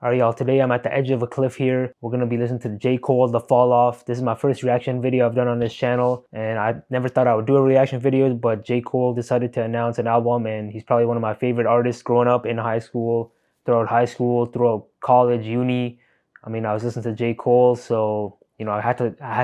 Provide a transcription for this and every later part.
Alright y'all, today I'm at the edge of a cliff here. We're gonna be listening to J. Cole, The Fall Off. This is my first reaction video I've done on this channel, and I never thought I would do a reaction video, but J. Cole decided to announce an album, and he's probably one of my favorite artists growing up in high school, throughout college, uni. I mean, I was listening to J. Cole, so you know, I had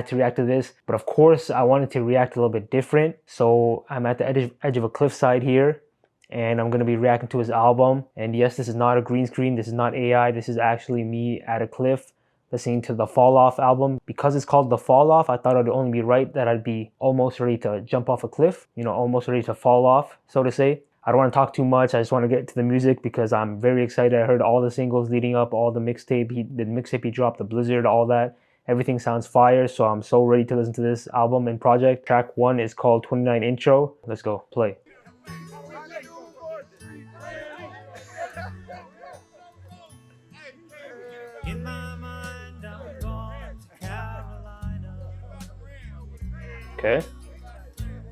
to react to this, but of course I wanted to react a little bit different. So I'm at the edge of a cliffside here, and I'm going to be reacting to his album. And yes, this is not a green screen, this is not AI, this is actually me at a cliff listening to the Fall Off album. Because it's called The Fall Off, I thought it would only be right that I'd be almost ready to jump off a cliff, you know, almost ready to fall off, so to say. I don't want to talk too much, I just want to get to the music because I'm very excited. I heard all the singles leading up, all the mixtape he dropped, the Blizzard, all that. Everything sounds fire, so I'm so ready to listen to this album and project. Track 1 is called 29 Intro. Let's go, play. In my mind, I'm going to Carolina. Okay.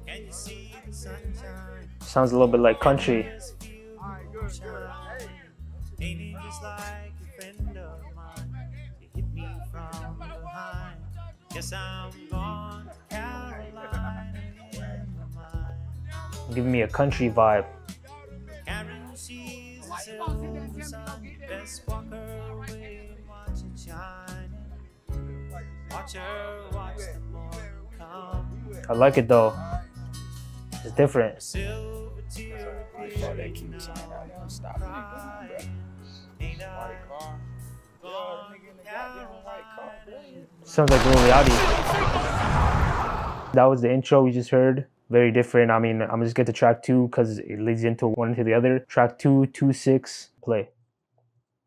Can you see the sunshine? Sounds a little bit like country. Ain't it just like a friend of mine? You hit me from behind. Guess I'm going to Carolina in my mind. Giving me a country vibe. Karen sees the silver sun. Best walk her away and watch it shine. Watch her watch the morning come. I like it though. It's different. Silver tear They keep saying I don't stop me. ain't I gone Sounds like Lil Yachty. That was the intro we just heard. Very different. I mean, I'm gonna just get to track 2 because it leads into one into the other. Track 2, 2-6, play.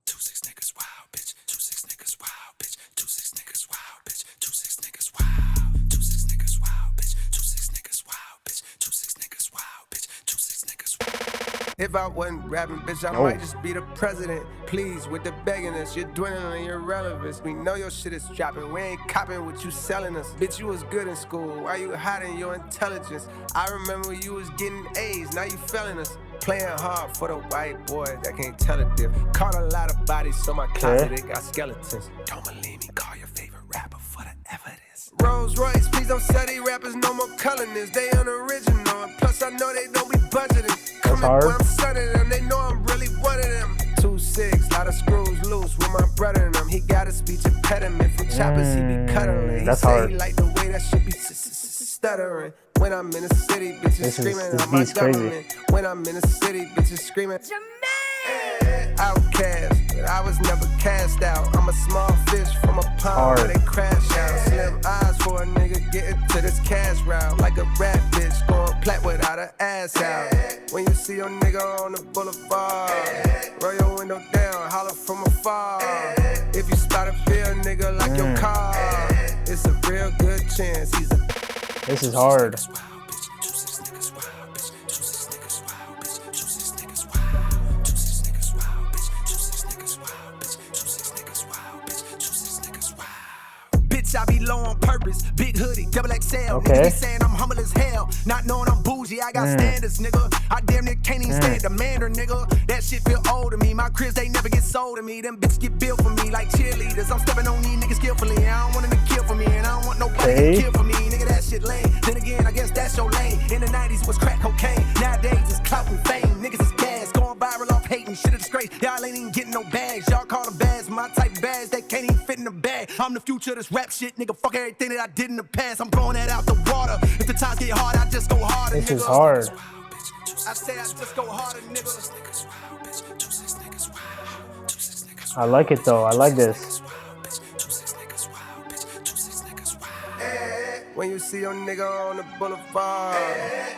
2-6 niggas wild, bitch. 2-6 niggas wild, bitch. 2-6 niggas wild, bitch. 2-6 niggas wild. 2-6 niggas wild, bitch. 2-6 niggas wild, bitch. 2-6 niggas wild, bitch. 2-6 niggas wild. If I wasn't rapping, bitch, I might just be the president. Please, with the begging us, you're dwindling your relevance. We know your shit is dropping, we ain't copping what you selling us. Bitch, you was good in school, why you hiding your intelligence? I remember you was getting A's, now you failing us. Playing hard for the white boy that can't tell a diff. Caught a lot of bodies, so my closet, it got skeletons. Don't believe me, call your favorite rapper for the evidence. Rolls Royce, please don't sell these rappers no more colorness. They unoriginal, and plus I know they don't be budgeting. Hard. When I'm sunning them, they know I'm really one of them. 2-6, lot of screws loose with my brother in them. He got a speech impediment from choppers, he be cuddling. He That's say hard. he like the way that shit be stuttering. When I'm in the city, bitches screaming on my government. When I'm in the city, bitches screaming Outcast, but I was never cast out. I'm a small fish from a pond where they crash out. Slim eyes for a nigga getting to this cash route. Like a rat bitch going plat without an ass out. When you see your nigga on the boulevard, roll your window down, holler from afar. If you spot a Ville nigga like your car, it's a real good chance he's a. This is hard. I be low on purpose, big hoodie, double XL. Okay. Niggas be saying I'm humble as hell, not knowing I'm bougie. I got standards, nigga. I damn near can't even stand the mandarin, nigga. That shit feel old to me. My cribs, they never get sold to me. Them bitches get built for me like cheerleaders. I'm stepping on these niggas skillfully. I don't want them to kill for me, and I don't want nobody to kill for me. Nigga, that shit lame. Then again, I guess that's your lane. In the 90s was crack cocaine. Nowadays it's clout and fame. Niggas is gas, going viral off hating. Shit a disgrace. Y'all ain't even getting no bags. Y'all call them bags. My type of bags, they can't even fit in the bag. I'm the future of this rap shit, nigga. Fuck everything that I did in the past. I'm throwing that out the water. If the times get hard, I just go harder. This is hard. I say I just go harder, nigga. I like it though, I like this. When you see your nigga on the boulevard,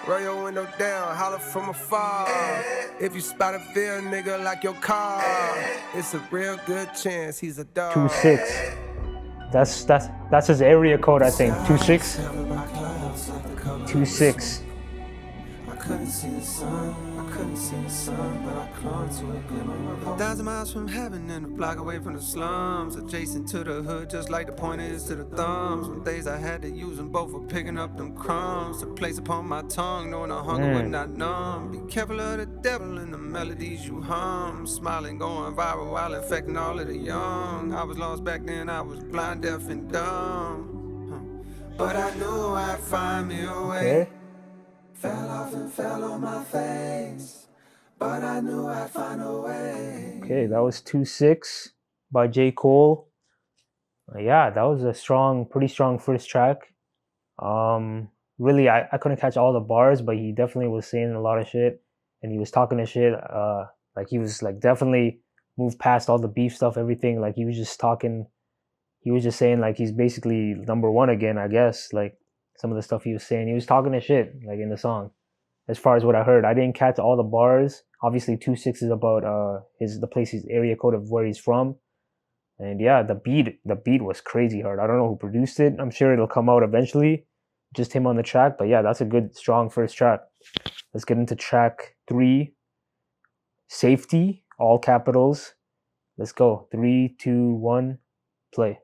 roll your window down, holler from afar. If you spot a Ville nigga like your car, it's a real good chance he's a dog. 2-6. That's his area code, I think. 2-6. 2-6. couldn't see the sun, I couldn't see the sun, but I clung to a glimmer of hope. 1,000 miles from heaven and a block away from the slums, adjacent to the hood, just like the pointer is to the thumbs. Some days I had to use them both for picking up them crumbs to place upon my tongue, knowing the hunger would not numb. Be careful of the devil and the melodies you hum, smiling, going viral while infecting all of the young. I was lost back then, I was blind, deaf, and dumb, but I knew I'd find me a way. Fell off and fell on my face, but I knew I'd find a way. Okay, that was 2-6 by J. Cole. Yeah, that was a pretty strong first track. Really, I couldn't catch all the bars, but he definitely was saying a lot of shit, and he was talking to shit. Like he was like definitely moved past all the beef stuff, everything. Like he was just talking. He was just saying like he's basically number 1 again, I guess. Like some of the stuff he was saying, he was talking to shit like in the song. As far as what I heard, I didn't catch all the bars. Obviously, 2-6 is about the place, his area code of where he's from. And yeah, the beat was crazy hard. I don't know who produced it. I'm sure it'll come out eventually. Just him on the track. But yeah, that's a good, strong first track. Let's get into track 3. Safety, all capitals. Let's go. 3, 2, 1, play.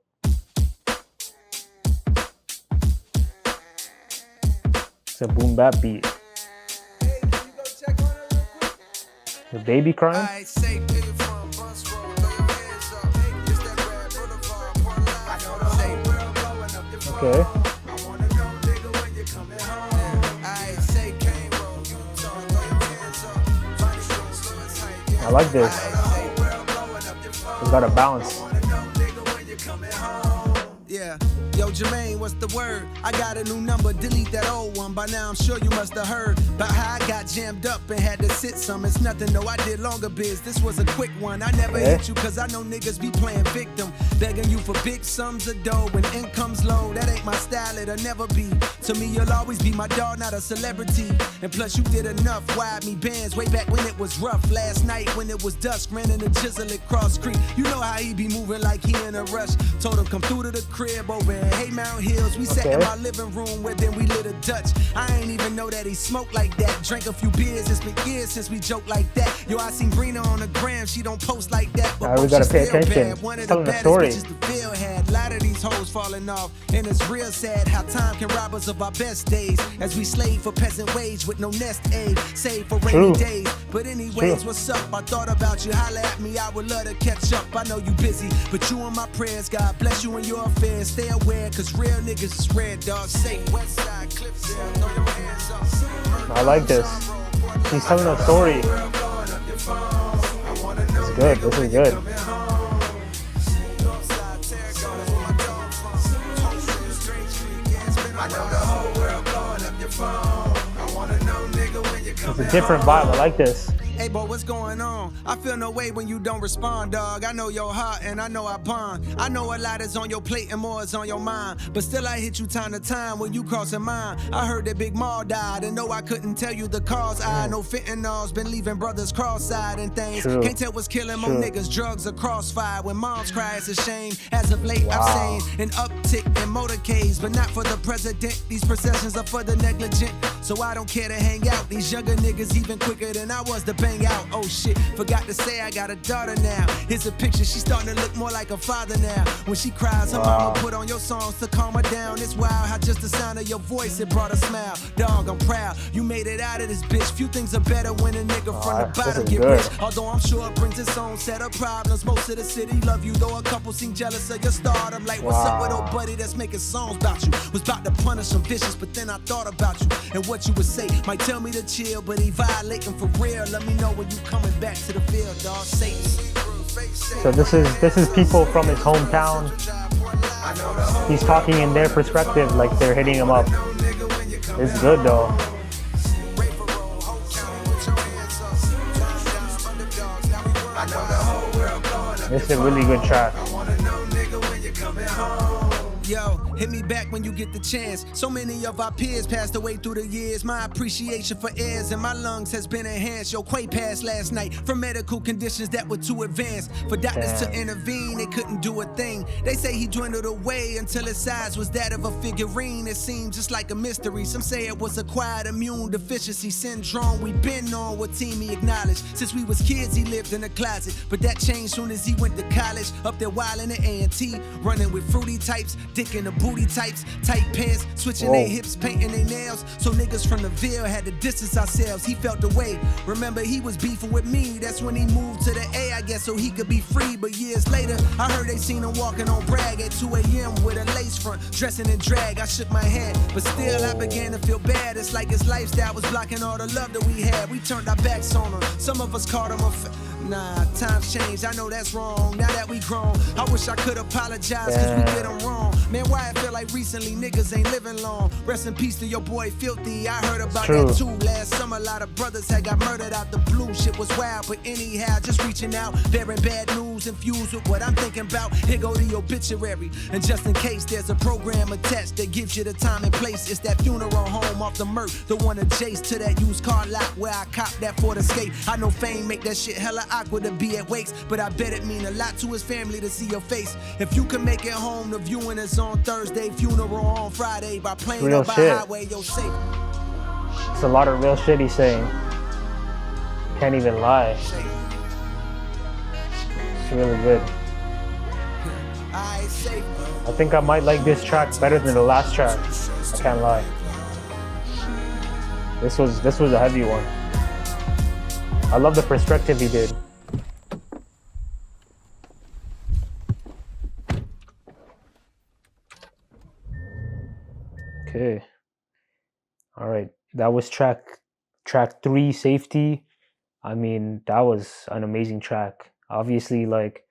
It's a boom bap beat. Hey, can you go check on it real quick? The baby crying? Alright, say Ville from Bunce, throw your hands up. It's that red boulevard, point line. I know the whole world blowing up your phone. Okay. I wanna know, nigga, when you coming home. Alright, say Cane Roll, you talk, throw your hands up. Body so slow, it's tight. I like this. Alright, whole world blowing up your phone. It's got a bounce. I wanna know, nigga, when you coming home. Yeah. Yo, Jermaine, what's the word? I got a new number, delete that old one. By now, I'm sure you must have heard about how I got jammed up and had to sit some. It's nothing, though, I did longer biz. This was a quick one. I never hit you, cause I know niggas be playing victim. Begging you for big sums of dough when income's low. That ain't my style, it'll never be. To me, you'll always be my dog, not a celebrity. And plus, you did enough, wired me bands way back when it was rough. Last night, when it was dusk, ran in the chisel at Cross Creek. You know how he be moving like he in a rush. Told him, come through to the crib over in Haymount Hills. We sat in my living room where then we lit a Dutch. I ain't even know that he smoked like that. Drank a few beers, it's been years since we joked like that. Yo, I seen Brina on the gram, she don't post like that. But we gotta pay attention. Bad. One of telling the a story. baddest bitches the Ville had. A lot of these hoes falling off, and it's real sad how time can rob us of our best days. As we slave for peasant wage with no nest egg, save for rainy days. But anyways, what's up? I thought about you, holla at me, I would love to catch up. I know you busy, but you and my prayers, God bless you and your affairs. Stay aware, cause real niggas is red, dog. Say Westside Clips, throw your hands up. I like this. He's telling a story. It's good. This is good. It's a different vibe. I like this. Hey, boy, what's going on? I feel no way when you don't respond, dog. I know your heart and I know I bond. I know a lot is on your plate and more is on your mind. But still I hit you time to time when you crossing mine. I heard that Big Ma died and no, I couldn't tell you the cause. I know fentanyl's been leaving brothers cross-eyed and things. Can't tell what's killing more niggas. Drugs are crossfire. When moms cry, it's a shame. As of late, I've seen an uptick in motorcades, but not for the president. These processions are for the negligent. So I don't care to hang out. These younger niggas even quicker than I was to bang out. Oh shit, forgot to say I got a daughter now. Here's a picture, she's starting to look more like a father now. When she cries, her mama put on your songs to calm her down. It's wild how just the sound of your voice, it brought a smile. Dog, I'm proud, you made it out of this bitch. Few things are better when a nigga from the bottom get rich. Although I'm sure it brings its own set of problems. Most of the city love you, though a couple seem jealous of your stardom. Like, what's up with old buddy that's making songs about you? Was about to punish some vicious, but then I thought about you and what you would say. Might tell me to chill, but he violating for real. Let me know when you coming back to the field, dog. So this is people from his hometown. He's talking in their perspective, like they're hitting him up. It's good though. This is a really good track. Yo, hit me back when you get the chance. So many of our peers passed away through the years. My appreciation for airs in my lungs has been enhanced. Yo, Quik passed last night from medical conditions that were too advanced. For doctors to intervene, they couldn't do a thing. They say he dwindled away until his size was that of a figurine. It seemed just like a mystery. Some say it was acquired immune deficiency syndrome. We been on what team he acknowledged. Since we was kids, he lived in a closet. But that changed soon as he went to college. Up there wildin' at A&T, running with fruity types, dick in the booty types, tight pants, switching their hips, painting their nails. So niggas from the Ville had to distance ourselves. He felt the way. Remember, he was beefing with me. That's when he moved to the A, I guess, so he could be free. But years later, I heard they seen him walking on Bragg at 2 a.m. with a lace front, dressing in drag. I shook my head, but still I began to feel bad. It's like his lifestyle was blocking all the love that we had. We turned our backs on him. Some of us called him a nah, times changed, I know that's wrong. Now that we grown, I wish I could apologize cause we did them wrong. Man, why I feel like recently niggas ain't living long. Rest in peace to your boy Filthy. I heard about that too. Last summer, a lot of brothers had got murdered out the blue. Shit was wild, but anyhow, just reaching out, bearing bad news infused with what I'm thinking about. Here go the obituary. And just in case there's a program attached that gives you the time and place, it's that funeral home off the Merc, the one adjacent to that used car lot where I copped that Ford Escape. I know fame make that shit hella awkward to be at wakes, but I bet it mean a lot to his family to see your face. If you can make it home, the viewing is on Thursday, funeral on Friday. By plane or by highway, you're safe. It's a lot of real shit he's saying. Can't even lie. It's really good. I think I might like this track better than the last track. I can't lie. This was a heavy one. I love the perspective he did. Okay. All right. That was track 3, Safety. I mean, that was an amazing track. Obviously, like,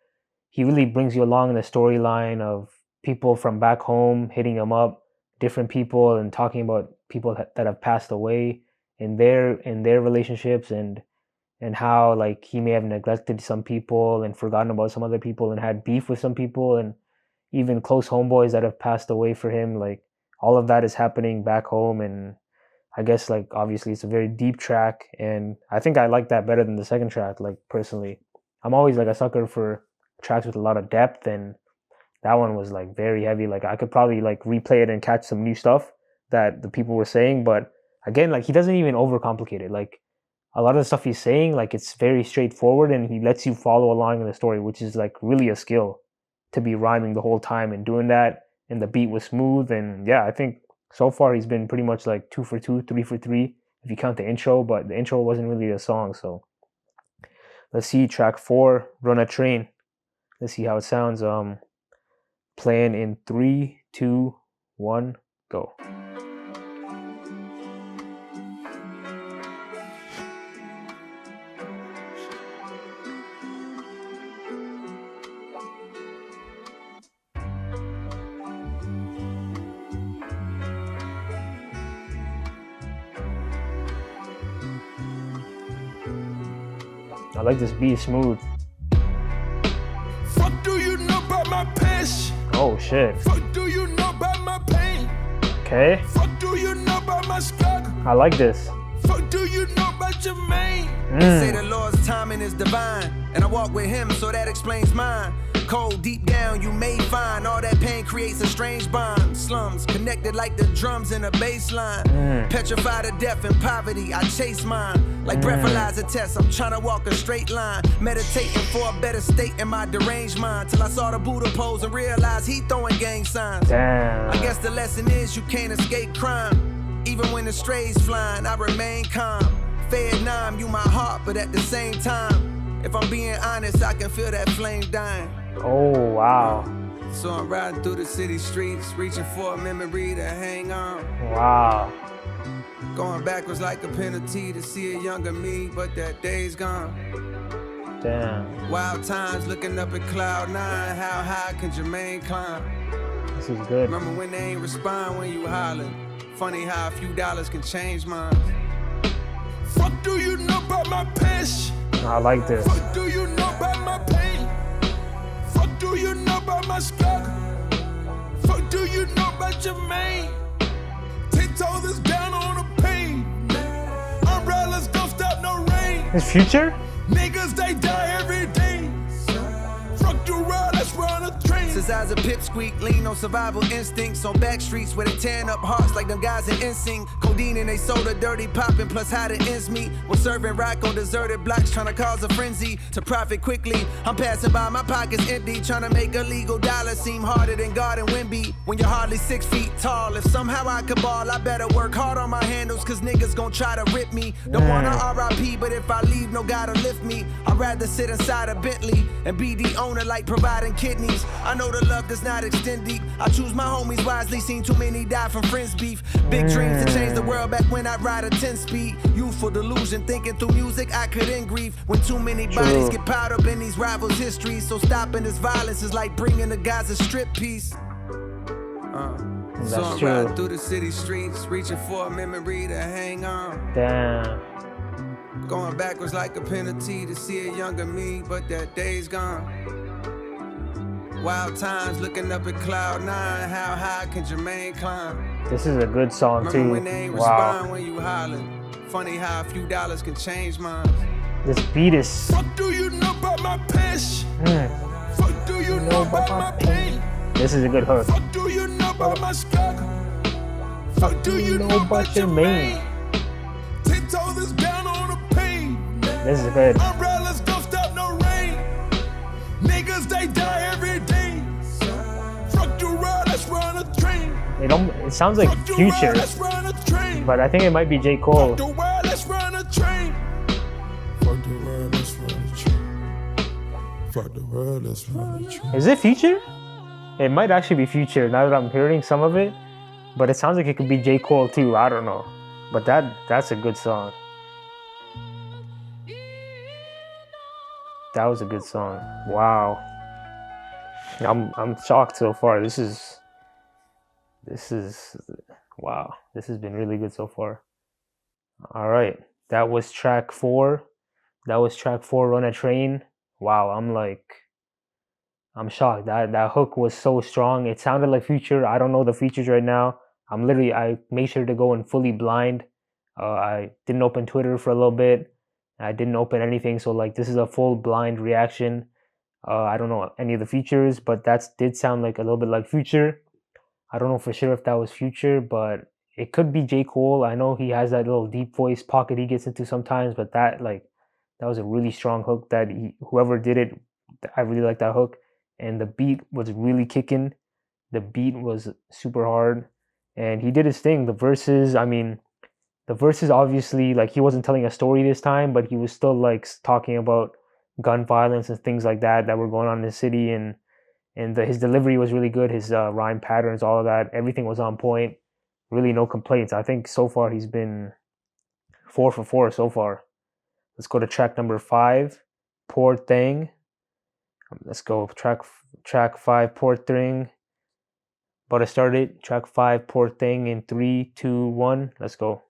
he really brings you along in the storyline of people from back home hitting him up, different people, and talking about people that have passed away in their relationships, and how, like, he may have neglected some people and forgotten about some other people and had beef with some people, and even close homeboys that have passed away for him. Like, all of that is happening back home, and I guess, like, obviously it's a very deep track, and I think I like that better than the second track. Like, personally, I'm always like a sucker for tracks with a lot of depth, and that one was like very heavy. Like, I could probably like replay it and catch some new stuff that the people were saying, but again, like, he doesn't even overcomplicate it. Like, a lot of the stuff he's saying, like, it's very straightforward, and he lets you follow along in the story, which is like really a skill, to be rhyming the whole time and doing that, and the beat was smooth. And yeah, I think so far he's been pretty much like 2 for 2, 3 for 3 if you count the intro, but the intro wasn't really a song. So let's see track 4, Run a Train. Let's see how it sounds. Playing in 3, 2, 1, go. I like this beat, smooth. Fuck do you know about my passion? Oh shit. Fuck do you know about my pain? Okay. Fuck do you know about my struggle? I like this. Fuck do you know about your main? They say the Lord's timing is divine, and I walk with him, so that explains mine. Cold deep down, you may find all that pain creates a strange bond. Slums connected like the drums in a bass line. Petrified of death and poverty, I chase mine. Like breathalyzer tests, I'm trying to walk a straight line. Meditating for a better state in my deranged mind. Till I saw the Buddha pose and realized he throwing gang signs. Damn. I guess the lesson is you can't escape crime. Even when the strays flying, I remain calm. Vietnam, you my heart, but at the same time, if I'm being honest, I can feel that flame dying. Oh, wow. So I'm riding through the city streets, reaching for a memory to hang on. Wow. Going backwards like a penalty to see a younger me, but that day's gone. Damn. Wild times looking up at cloud 9, how high can Jermaine climb? This is good. Remember when they ain't respond when you hollering? Funny how a few dollars can change minds. Fuck do you know about my passion? I like this. Fuck do you know about my pain? Fuck do you know about my struggle? Fuck do you know about your man? 10 toes is down on the pain. Umbrellas don't stop no rain. His Future? Niggas, they die every day. Fuck the road, let's run a train. Since I was a pipsqueak, lean on survival instincts. On back streets where they tearing up hearts like them guys in NSYNC. Codeine and they soda, dirty popping, plus how the ends meet. Was serving rock on deserted blocks, trying to cause a frenzy to profit quickly. I'm passing by, my pockets empty, trying to make a legal dollar seem harder than God and Wimby. When you're hardly 6 feet tall, if somehow I could ball, I better work hard on my handles, cause niggas gon' try to rip me. Don't wanna RIP, but if I leave, no God to lift me. I'd rather sit inside a Bentley and be the owner like providing kidneys. I know the love does not extend deep. I choose my homies wisely, seen too many die from friends beef. Big dreams to change the world back when I ride a 10-speed. Youthful delusion, thinking through music I couldn't grieve. When too many bodies get piled up in these rivals' histories. So stopping this violence is like bringing the guys a strip piece. So I'm riding through the city streets, reaching for a memory to hang on. Damn. Going backwards like a penalty to see a younger me, but that day's gone. Wild times looking up at cloud 9, how high can Jermaine climb? This is a good song too. When they ain't respond when you hollering. Funny how a few dollars can change minds. This beat is... Fuck do you know about my passion? Fuck do you know about my pain? This is a good hook. Fuck do you know about my struggle? Fuck do you know about your man? 10 toes is down on the pain. This is good. Umbrellas don't stop no rain. Niggas, they die every day. Fuck the road, let's run a train. It sounds like Future, but I think it might be J. Cole. Fuck the world, let's run a train. Fuck the world, let's run a train. Fuck the world, let's run a train. Is it Future? It might actually be Future now that I'm hearing some of it, but it sounds like it could be J. Cole too. I don't know, but that's a good song. That was a good song. Wow. I'm shocked so far. This is wow. This has been really good so far. All right. That was track 4. That was track 4, Run a Train. Wow, I'm shocked. That hook was so strong. It sounded like Future. I don't know the features right now. I made sure to go in fully blind. I didn't open Twitter for a little bit. I didn't open anything. So like this is a full blind reaction. I don't know any of the features, but that did sound like a little bit like Future. I don't know for sure if that was Future, but it could be J. Cole. I know he has that little deep voice pocket he gets into sometimes, but that was a really strong hook that whoever did it, I really like that hook. And the beat was really kicking. The beat was super hard. And he did his thing. The verses obviously, like, he wasn't telling a story this time, but he was still like talking about gun violence and things like that were going on in the city. And his delivery was really good. His rhyme patterns, all of that, everything was on point. Really no complaints. I think so far he's been 4 for 4 so far. Let's go to track number 5, Poor Thing. Let's go track 5, Poor Thing. About to start it. Track 5, Poor Thing in 3, 2, 1. Let's go.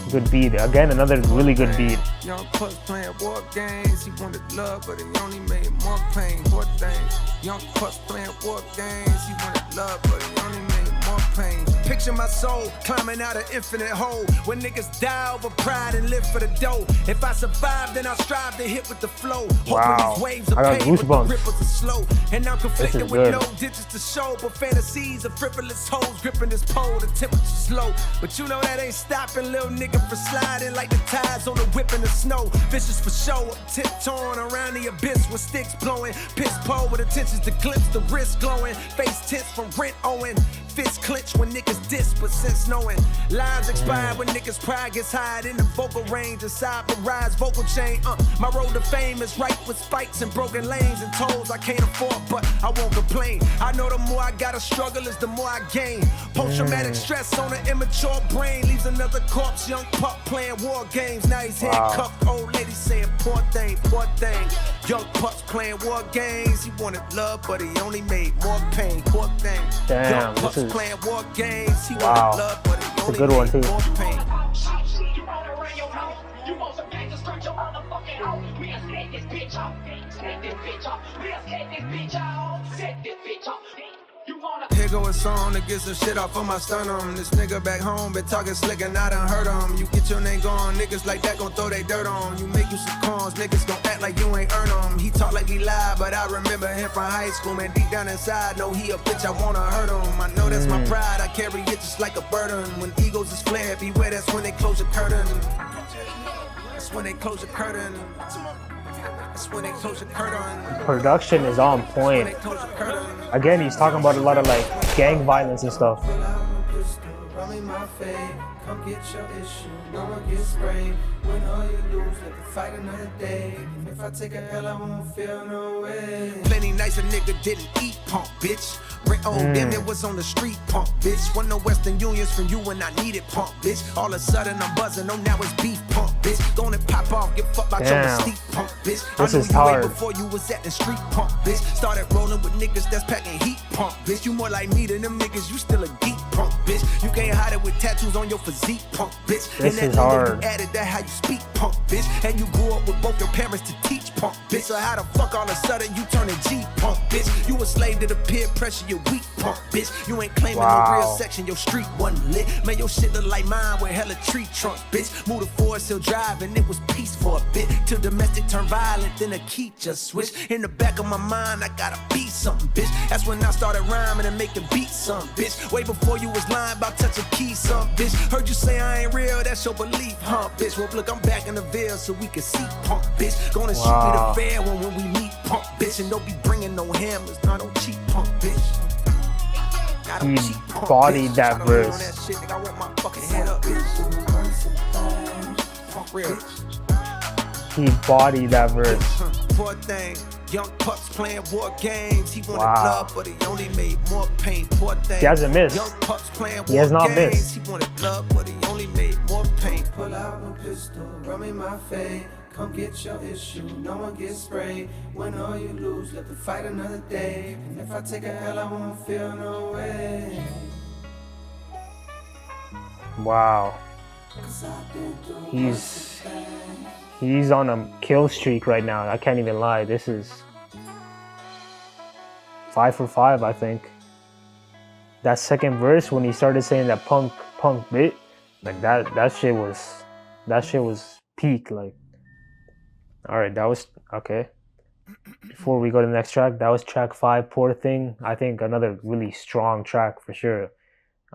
Good beat. Again, another really good beat. Young puss playing war games. He wanted love, but he only made more pain. Poor thing. Young puss playing war games. He wanted love, but he only made more pain. Picture my soul climbing out an infinite hole. When niggas die over pride and live for the dough. If I survive, then I'll strive to hit with the flow. Wow. These waves of I got pain, but the goosebumps. ripples are slow. And I'm conflicted with good. no digits to show. But fantasies of frivolous hoes gripping this pole. The temperature's low. But you know that ain't stopping little nigga for sliding like the tides on the whip in the snow. Vicious for show. Tiptoeing around the abyss with sticks blowing. Piss pole with intentions to glimpse the wrist glowing. Face tense from rent owing. Fists clench when niggas diss, but since knowing lives expire when niggas' pride gets high in the vocal range inside the rise vocal chain. My road to fame is right with spikes and broken lanes and tolls I can't afford, but I won't complain. I know the more I gotta struggle is the more I gain. Post-traumatic stress on an immature brain leaves another corpse. Young pup playing war games. Now he's handcuffed. Old lady saying poor thing, poor thing. Young pups playing war games. He wanted love, but he only made more pain. Poor thing. Damn, this is playing war games. He wow. wanted love, but he It's a only good one made too. more pain. here go a song to get some shit off of my sternum. This nigga back home been talking slick and I done heard him. You get your name gone, niggas like that gon' throw they dirt on. You make you some cons, niggas gon' act like you ain't earn them. He talk like he lied, but I remember him from high school. Man, deep down inside, know he a bitch, I wanna hurt him. I know that's my pride, I carry it just like a burden. When egos is flared, beware, that's when they close the curtain. That's when they close the curtain. That's when they close the curtain. Production is on point. Again, he's talking about a lot of like gang violence and stuff. Come get your issue, no one gets sprayed. When all you lose, let the fight another day. If I take a L, I won't feel no way. Plenty nights a nigga didn't eat, punk bitch. Rent on them, it was on the street, punk bitch. Wasn't no Western Unions from you when I needed, punk bitch. All of a sudden I'm buzzing, oh now it's beef, punk bitch. Gonna pop off, get fucked by your mystique, punk bitch. This is I knew you hard. way before you was at the street, punk bitch. Started rolling with niggas that's packing heat, punk bitch. You more like me than them niggas, you still a geek, punk bitch. You can't hide it with tattoos on your physique, punk bitch. This and is that hard. You added that how you speak, punk bitch. And you grew up with both your parents to teach, punk bitch. So how the fuck all of a sudden you turning G, punk bitch? You a slave to the peer pressure, you weak, punk bitch. You ain't claiming no real section, your street wasn't lit. Man, your shit look like mine with hella tree trunks, bitch. Moved to Forest Hill Drive and it was peace for a bit. Till domestic turned violent, then the key just switched. In the back of my mind, I gotta be something, bitch. That's when I started rhyming and making beats, some bitch. Way before you was lying about touching keys, some bitch. Heard you say I ain't real, that's your belief, huh, bitch? Well, look, I'm back in the Ville so we can see, punk bitch. Gonna shoot me the fair one when we meet, punk bitch. And don't be bringing no hammers, nah, don't cheat, punk bitch. He bodied that verse. He bodied that verse. Poor thing. Young pups playing war games. He wanted blood, but he only made more pain. Poor thing. He hasn't missed. Young pups playing He has not games. missed. He wanted blood, but he only made more pain. Pull out a pistol, rum in my face. Come get your issue, no one gets sprayed. When all you lose, let the fight another day. And if I take a L, I won't feel no way. Wow. He's on a kill streak right now. I can't even lie. This is 5 for 5, I think. That second verse when he started saying that punk bit, like that shit was peak. Like, all right, that was okay. Before we go to the next track, that was track 5, Poor Thing. I think another really strong track for sure.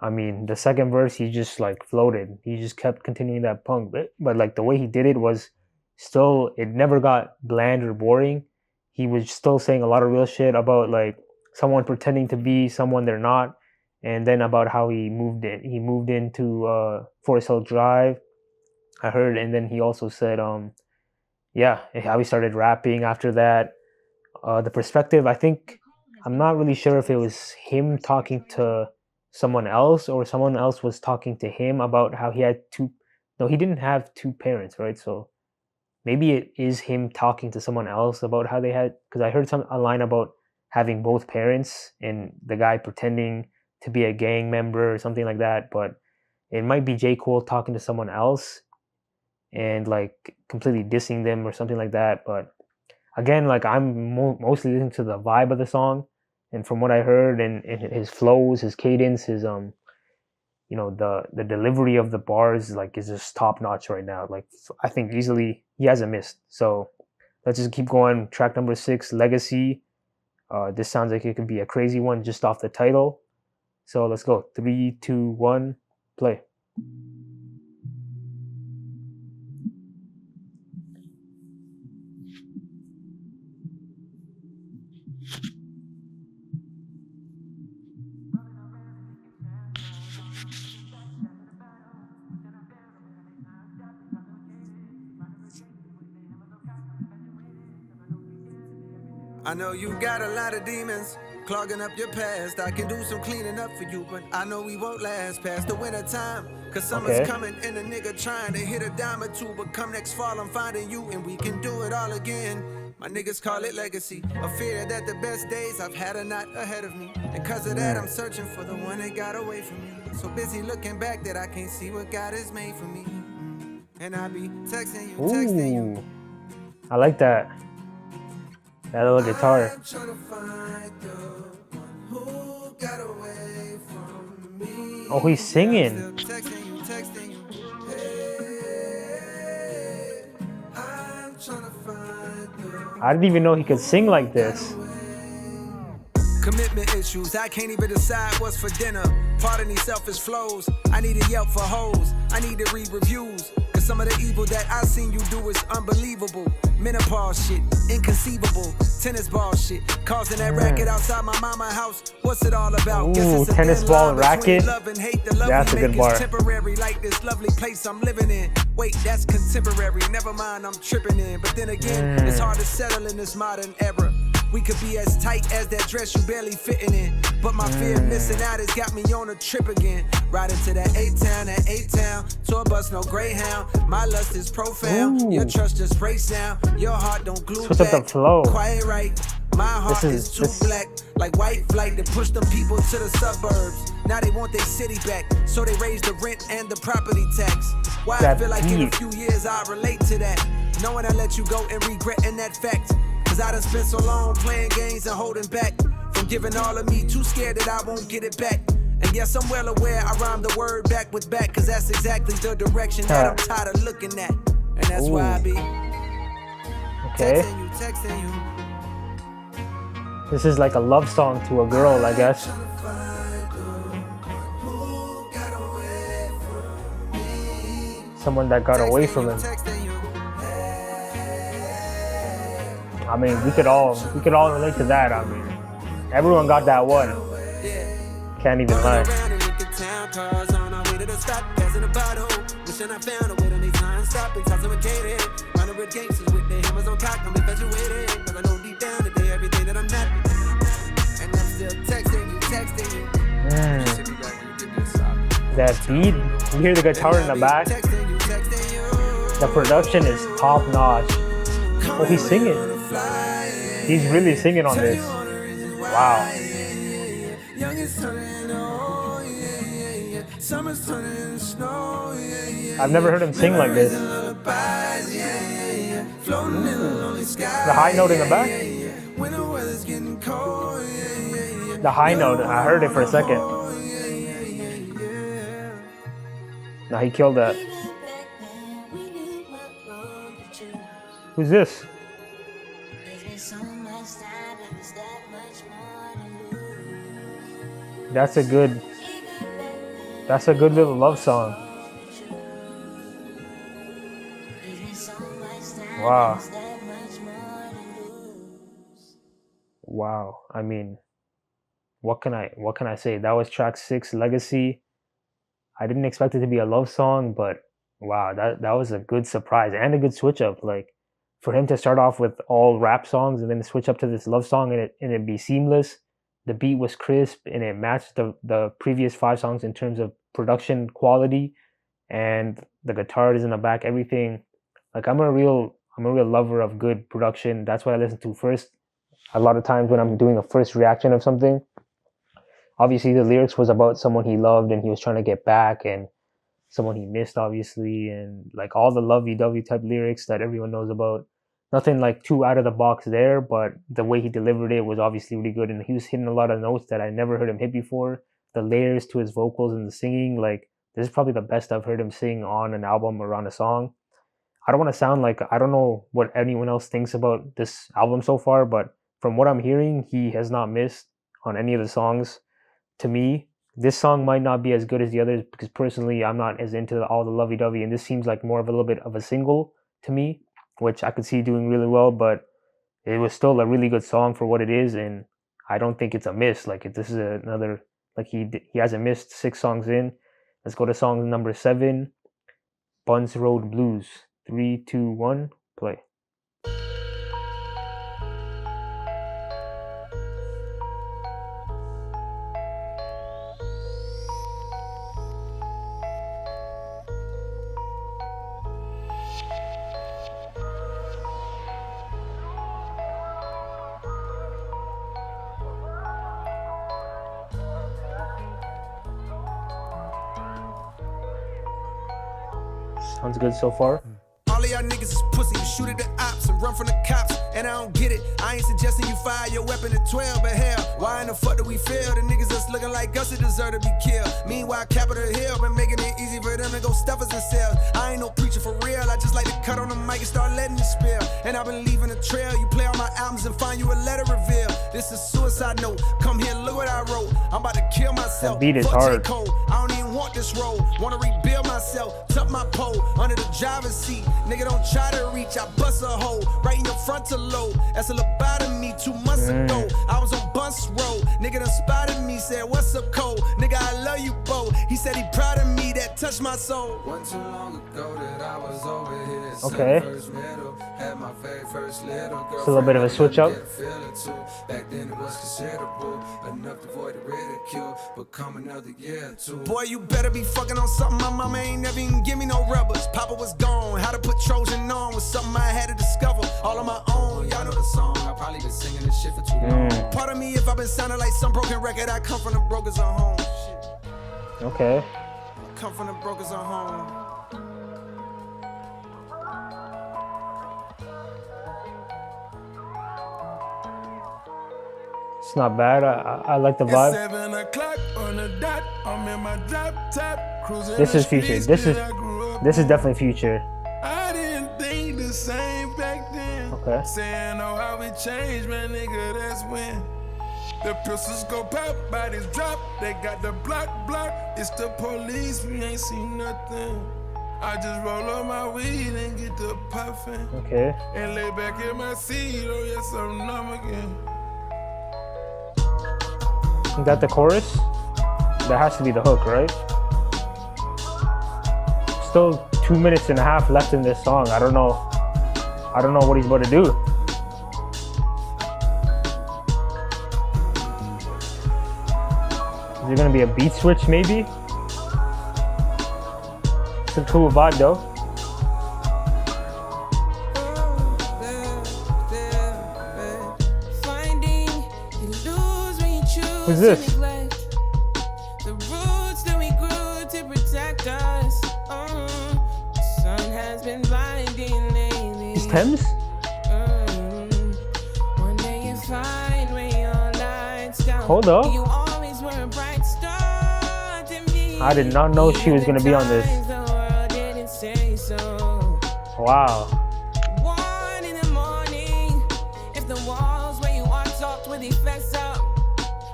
I mean, the second verse, he just like floated. He just kept continuing that punk bit, but like the way he did it was still, it never got bland or boring. He was still saying a lot of real shit about like someone pretending to be someone they're not, and then about how he moved into Forest Hill Drive, I heard. And then he also said how he started rapping after that. The perspective, I think, I'm not really sure if it was him talking to someone else or someone else was talking to him about how he had he didn't have two parents, right? So maybe it is him talking to someone else about how they had, because I heard a line about having both parents and the guy pretending to be a gang member or something like that. But it might be J. Cole talking to someone else and like completely dissing them or something like that. But again, like I'm mostly listening to the vibe of the song, and from what I heard and his flows, his cadence, his the delivery of the bars like is just top notch right now. Like I think easily he hasn't missed. So let's just keep going. Track number 6, Legacy. This sounds like it could be a crazy one just off the title. So let's go. 3, 2, 1, play. I know you got a lot of demons clogging up your past. I can do some cleaning up for you, but I know we won't last past the winter time. Cause summer's coming and a nigga trying to hit a dime or two. But come next fall, I'm finding you and we can do it all again. My niggas call it legacy. A fear that the best days I've had are not ahead of me. And cause of that, I'm searching for the one that got away from me. So busy looking back that I can't see what God has made for me. And I be texting you. I like that. That little guitar. I'm trying to find the one who got away. Oh, he's singing. I didn't even know he could sing like this. Commitment issues, I can't even decide what's for dinner. Pardon these selfish flows, I need a Yelp for hoes. I need to read reviews, cause some of the evil that I seen you do is unbelievable. Menopause shit, inconceivable. Tennis ball shit, causing that racket outside my mama house. What's it all about? Ooh, Guess it's a tennis thin ball line between racket. love and hate. The That's a good bar. temporary, like this lovely place I'm living in. Wait, that's contemporary. Never mind, I'm tripping in. But then again, it's hard to settle in this modern era. We could be as tight as that dress you barely fitting in. But my fear of missing out has got me on a trip again. Riding to that A-Town, tour bus, no Greyhound. My lust is profound, Ooh. your trust just breaks down. Your heart don't glue Switch up back. the flow. Quiet right, my heart This is too black. Like white flight that pushed them people to the suburbs. Now they want their city back, so they raise the rent and the property tax. Why I That feel like in a beat. few years I relate to that. Knowing I let you go and regretting that fact. Cause I done spent so long playing games and holding back from giving all of me, too scared that I won't get it back. And yes, I'm well aware I rhyme the word back with back, cause that's exactly the direction that I'm tired of looking at. And that's why I be Okay. texting you. This is like a love song to a girl, I guess. Someone that got away from him. I mean, we could all relate to that. I mean, everyone got that one. Can't even lie. That beat, you hear the guitar in the back. The production is top notch. Oh, he's singing. He's really singing on this. Wow. I've never heard him sing like this. The high note in the back. The high note, I heard it for a second. Now he killed that. Who's this? That's a good little love song. Wow. Wow. I mean, what can I say? That was track 6, Legacy. I didn't expect it to be a love song, but wow, that was a good surprise and a good switch up. Like, for him to start off with all rap songs and then switch up to this love song and it be seamless. The beat was crisp and it matched the previous 5 songs in terms of production quality, and the guitar is in the back, everything. Like, I'm a real lover of good production. That's what I listen to first. A lot of times when I'm doing a first reaction of something, obviously the lyrics was about someone he loved and he was trying to get back, and someone he missed, obviously, and like all the lovey-dovey type lyrics that everyone knows about. Nothing like too out of the box there, but the way he delivered it was obviously really good, and he was hitting a lot of notes that I never heard him hit before. The layers to his vocals and the singing, like, this is probably the best I've heard him sing on an album or on a song. I don't want to sound like, I don't know what anyone else thinks about this album so far, but from what I'm hearing, he has not missed on any of the songs. To me, this song might not be as good as the others because personally I'm not as into all the lovey-dovey, and this seems like more of a little bit of a single to me, which I could see doing really well, but it was still a really good song for what it is, and I don't think it's a miss. Like, if this is another, like, he hasn't missed 6 songs in. Let's go to song number 7, Bunce Road Blues. 3, 2, 1, play. Sounds good so far. All of y'all niggas is pussy. You shoot at the ops and run from the cops, and I don't get it. I ain't suggesting you fire your weapon at 12, but hell, why in the fuck do we fail? The niggas that's looking like us that deserve to be killed. Meanwhile, Capitol Hill been making it easy for them to go stuff us in cells. I ain't no preacher for real. I just like to cut on the mic and start letting it spill. And I've been leaving a trail. You play on my albums and find you a letter reveal. This is suicide note. Come here, look what I wrote. I'm about to kill myself. That beat is Fuck hard. J. Cole. I don't even want this role. Wanna rebuild myself. Tuck my pole under the driver's seat. Nigga, don't try to reach. I bust a hole right in your frontal lobe. That's a lobotomy 2 months ago. I was on Bunce Road. Nigga done spotted me. Said, what's up, Cole? Nigga, I love you, Bo. He said he proud of me. That touched my soul. Wasn't too long ago that I was over here. Okay. First middle, had my very first little girl. It's a little bit of a switch up. Back then it was considerable, enough to avoid the ridicule, but come another year or two. Boy, you better be fucking on something. My mama ain't never even give me no rubbers. Papa was gone. How to put Trojan on was something I had to discover all on my own. Y'all know the song. I probably been singing this shit for too long. Pardon me if I've been sounding like some broken record. I come from the brokers on home. Shit. Okay. Come from the brokers on home. It's not bad. I like the vibe. 7 o'clock on the dot. I'm in my drop top, cruising This the is Future. streets This that is I grew up this is on. definitely Future. I didn't think the same back then. Okay. Saying, oh, how we changed, man, nigga, that's when. The pistols go pop, bodies drop. They got the block. It's the police, we ain't seen nothing. I just roll up my weed and get the puffin'. Okay. And lay back in my seat, oh yes, I'm numb again. Is that the chorus? That has to be the hook, right? Still 2 minutes and a half left in this song. I don't know what he's about to do. Is there gonna be a beat switch maybe? It's a cool vibe though. Who's this? The roots that we grew to protect us. The sun has been blinding lately. Is Thames? One day you find where your lights down. Hold up. You always were a bright star to me. I did not know she was gonna be on this. The world didn't say so. Wow. 1 in the morning, if the walls where you are talked with effects up,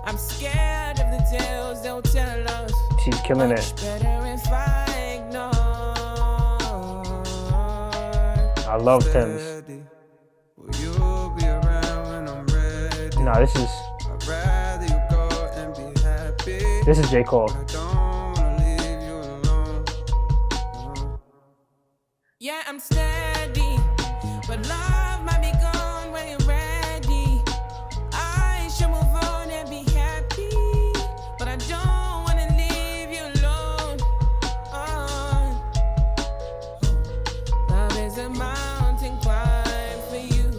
I'm scared of the tales they'll tell us. She's killing it. Better if I ignore. I love Thames. Will you be around when I'm ready? Nah, this is I'd rather you go and be happy. this is J. Cole. I don't wanna leave you alone. Yeah, I'm steady, but love might be gone when you're ready. I should move on and be happy, but I don't wanna leave you alone. Love is a mountain climb for you.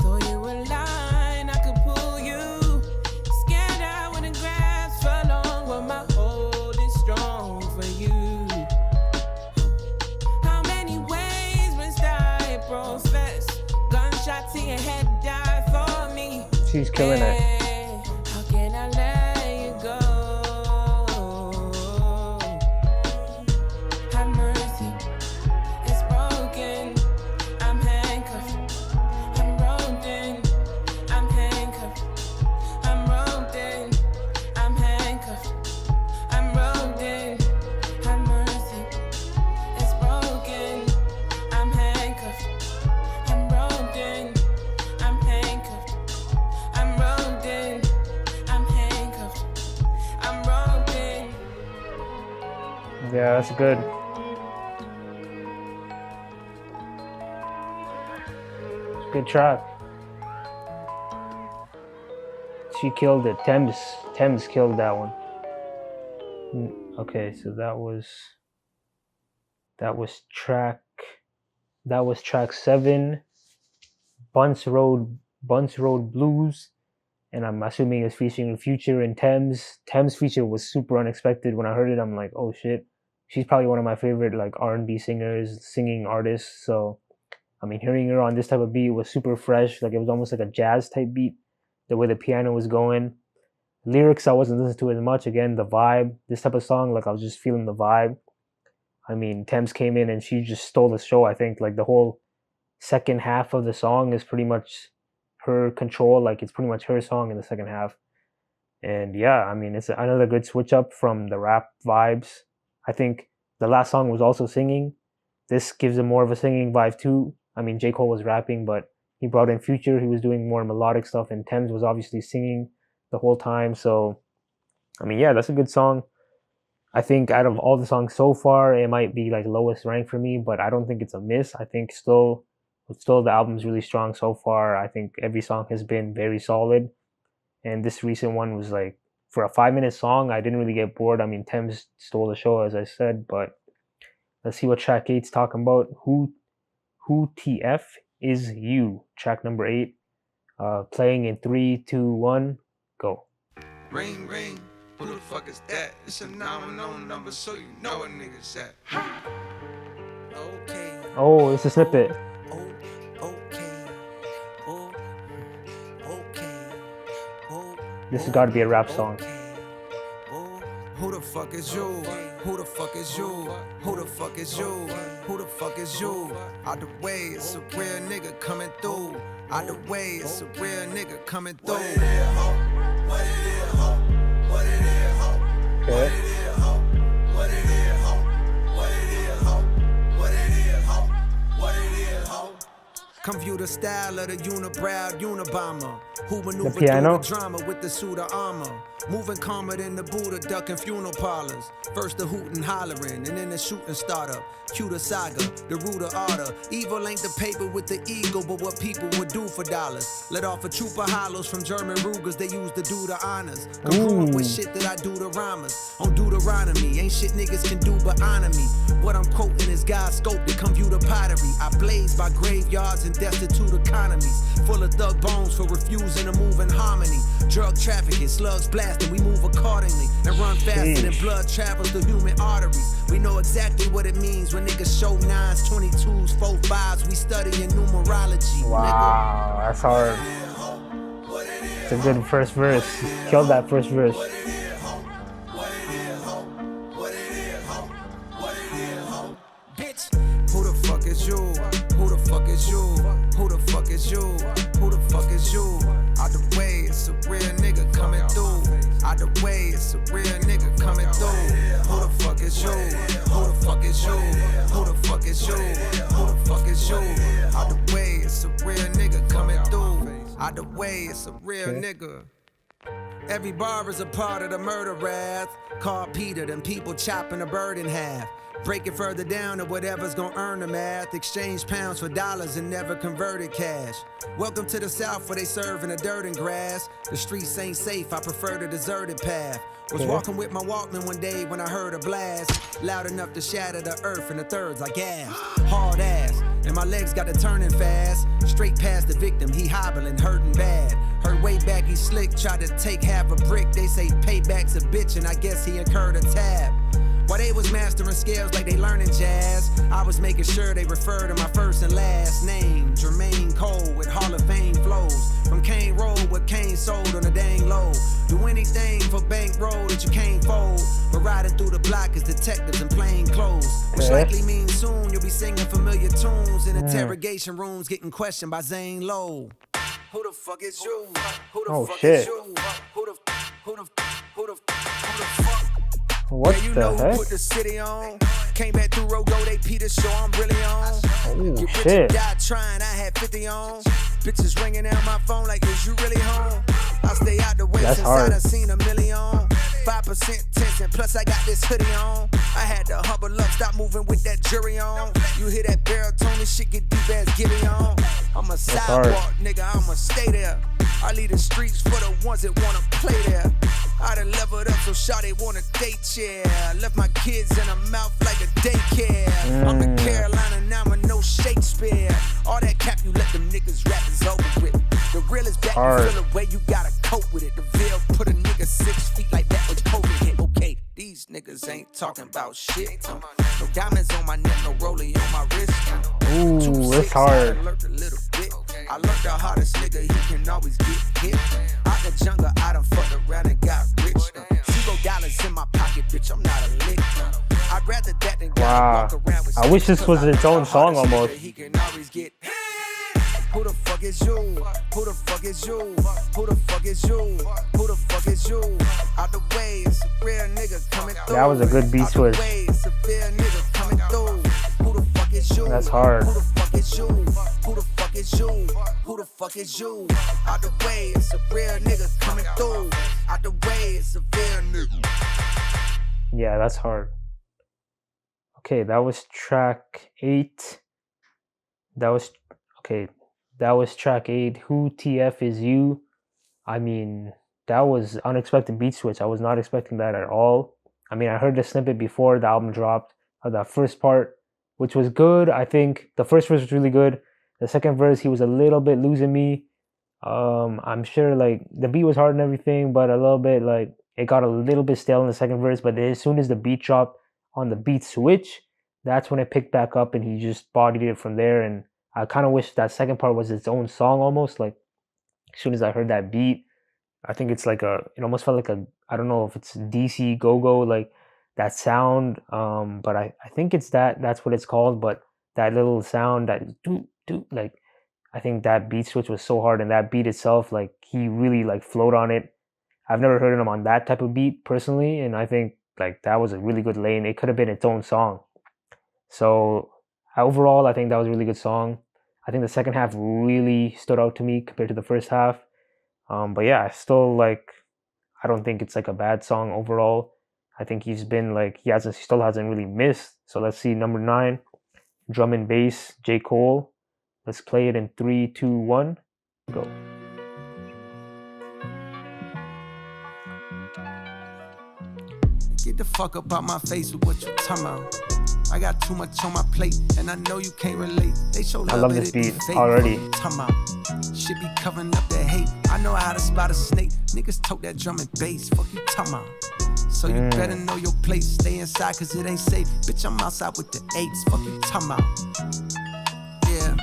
Throw you a line, I could pull you. Scared out when the grass fell long, but my hold is strong for you. How many ways must I profess? Gunshots in your head die for me. She's killing it. Hey, how can I let you go? Have mercy, it's broken. I'm handcuffed, I'm roped in. I'm handcuffed, I'm roped in. I'm handcuffed, I'm roped in. Have mercy, it's broken. I'm handcuffed, I'm roped in. I'm handcuffed, I'm roped in. I'm handcuffed, I'm roped in. Yeah, that's good. Good track. She killed it. Thames killed that one. Okay, so that was track 7, Bunce Road Blues, and I'm assuming it's featuring Future and Thames. Thames feature was super unexpected. When I heard it, I'm like, oh shit. She's probably one of my favorite like R&B singers, singing artists. So I mean, hearing her on this type of beat was super fresh. Like, it was almost like a jazz type beat, the way the piano was going. Lyrics, I wasn't listening to as much. Again, the vibe, this type of song, like, I was just feeling the vibe. I mean, Thames came in and she just stole the show, I think. Like, the whole second half of the song is pretty much her control. Like, it's pretty much her song in the second half. And yeah, I mean, it's another good switch up from the rap vibes. I think the last song was also singing. This gives it more of a singing vibe too. I mean, J. Cole was rapping, but he brought in Future. He was doing more melodic stuff, and Thames was obviously singing the whole time. So, I mean, yeah, that's a good song. I think out of all the songs so far, it might be like lowest rank for me, but I don't think it's a miss. I think still the album's really strong so far. I think every song has been very solid. And this recent one was like, for a 5-minute song, I didn't really get bored. I mean, Thames stole the show, as I said, but let's see what track 8's talking about. Who TF is you? Track number 8. Playing in 3, 2, 1, go. Ring, ring, who the fuck is that? It's a unknown number, so you know what niggas at. Okay. Oh, it's a snippet. This has got to be a rap song. Who the fuck is you? Who the fuck is you? Who the fuck is you? Who the fuck is you? Out the way, it's a real nigga coming through. Out the way, it's a real nigga coming through. What it is, ho? What it is, ho? What it is, ho? What it is, ho? What it is, ho? What it is, ho? What it is, ho? What it is, ho? Come view the style of the unibrow Unabomber, who maneuver through the drama with the suit of armor. Moving calmer than the Buddha, ducking funeral parlors. First the hootin' hollering, and then the shooting startup. Cue the saga, the root of order. Evil ain't the paper with the ego, but what people would do for dollars. Let off a troop of hollows from German Rugers, they used to do the honors. Congruent with shit that I do to rhymers. On Deuteronomy, ain't shit niggas can do but honor me. What I'm quoting is God's scope to come view the pottery. I blaze by graveyards and destitute economies. Full of thug bones for refusing to move in harmony. Drug trafficking, slugs blasting, we move accordingly. And run faster than blood travels through human arteries. We know exactly what it means when niggas show 9s, 22s, 4 5s. We study in numerology. Wow, nigga. That's hard. It's a good first verse. Killed that first verse. Who the fuck is you? Who the fuck is you? Who the fuck is you? Who the fuck is you? Out the way, it's a real nigga coming through. Out the way, it's a real nigga coming through. Who the fuck is you? Who the fuck is you? Who the fuck is you? Who the fuck is you? Out the way, it's a real nigga coming through. Out the way, it's a real nigga. Every bar is a part of the murder wrath. Called Peter, them people chopping a bird in half. Break it further down to whatever's gonna earn the math. Exchange pounds for dollars and never converted cash. Welcome to the South where they serve in the dirt and grass. The streets ain't safe, I prefer the deserted path. Was walking with my Walkman one day when I heard a blast. Loud enough to shatter the earth in the thirds like gas. Hard ass, and my legs got to turning fast. Straight past the victim, he hobbling, hurting bad. Heard way back he slick, tried to take half a brick. They say payback's a bitch and I guess he incurred a tab. While they was mastering scales like they learning jazz, I was making sure they refer to my first and last name. Jermaine Cole with Hall of Fame flows. From Kane Road with Kane sold on a dang low. Do anything for bankroll that you can't fold. But riding through the block is detectives in plain clothes. Which likely means soon you'll be singing familiar tunes in interrogation rooms getting questioned by Zane Lowe. Who the fuck is you? Who the fuck is you? Who the fuck? What yeah, you the know heck? Who put the city on. Came back through Rogo, they Peter show I'm really on. Oh, Get rich shit. and die trying, I had 50 on. Bitches ringing out my phone like, is you really home? I stay out the way That's since hard. I done seen a million. 5% tension, plus I got this hoodie on. I had to hubble up, stop moving with that jury on. You hear that baritone, this shit get deep as Gibby on. I'm a sidewalk nigga, I'ma stay there. I leave the streets for the ones that wanna play there. I done leveled up so shawty wanna date, yeah. Left my kids in her mouth like a daycare. I'm in Carolina now, I'm no Shakespeare. All that cap you let them niggas rap is over with. The real is back, you feel the way you gotta cope with it. The Ville put a nigga 6 feet like that with COVID hit. Okay, these niggas ain't talking about shit. No diamonds on my neck, no rollie on my wrist. Ooh, it's hard. I learned a little bit. I learned the hardest nigga, he can always get hit. Out the jungle, I done fucked around and got rich. $0 in my pocket, bitch, I'm not a lick. I'd rather that than walk around with I wish this was its own song almost. He can always get. Who the fuck is you? Who the fuck is you? Who the fuck is you? Who the fuck is you? Out the way, it's a real nigga coming through. That was a good beat switch. It's a real nigga coming through. Who the fuck is you? That's hard. Who the fuck is you? Who the fuck is you? Who the fuck is you? Out the way, it's a real nigga coming through. Out the way, it's a real nigga. Yeah, that's hard. Okay, that was track 8. That was track 8. Who TF is you? I mean, that was unexpected beat switch. I was not expecting that at all. I mean, I heard the snippet before the album dropped of that first part, which was good. I think the first verse was really good. The second verse, he was a little bit losing me. I'm sure like the beat was hard and everything, but a little bit like it got a little bit stale in the second verse. But as soon as the beat dropped on the beat switch, that's when it picked back up and he just bodied it from there. And I kind of wish that second part was its own song almost. Like as soon as I heard that beat, I think it's like it almost felt like I don't know if it's DC go-go, like that sound. But I think it's that's what it's called. But that little sound that do like, I think that beat switch was so hard, and that beat itself, like he really like flowed on it. I've never heard him on that type of beat personally, and I think like that was a really good lane. It could have been its own song. So overall, I think that was a really good song. I think the second half really stood out to me compared to the first half. But yeah, I still like, I don't think it's like a bad song overall. I think he's been like, he still hasn't really missed. So let's see, number 9, drum and bass, J. Cole. Let's play it in 3, 2, 1, go. Get the fuck up out my face with what you talking about. I got too much on my plate, and I know you can't relate. They show love, I love this beat already. Shit be covering up that hate. I know how to spot a snake. Niggas tote that drum and bass. Fuck you talking about. So you better know your place. Stay inside, cause it ain't safe. Bitch, I'm outside with the 8s. Fuck you talking about. Yeah.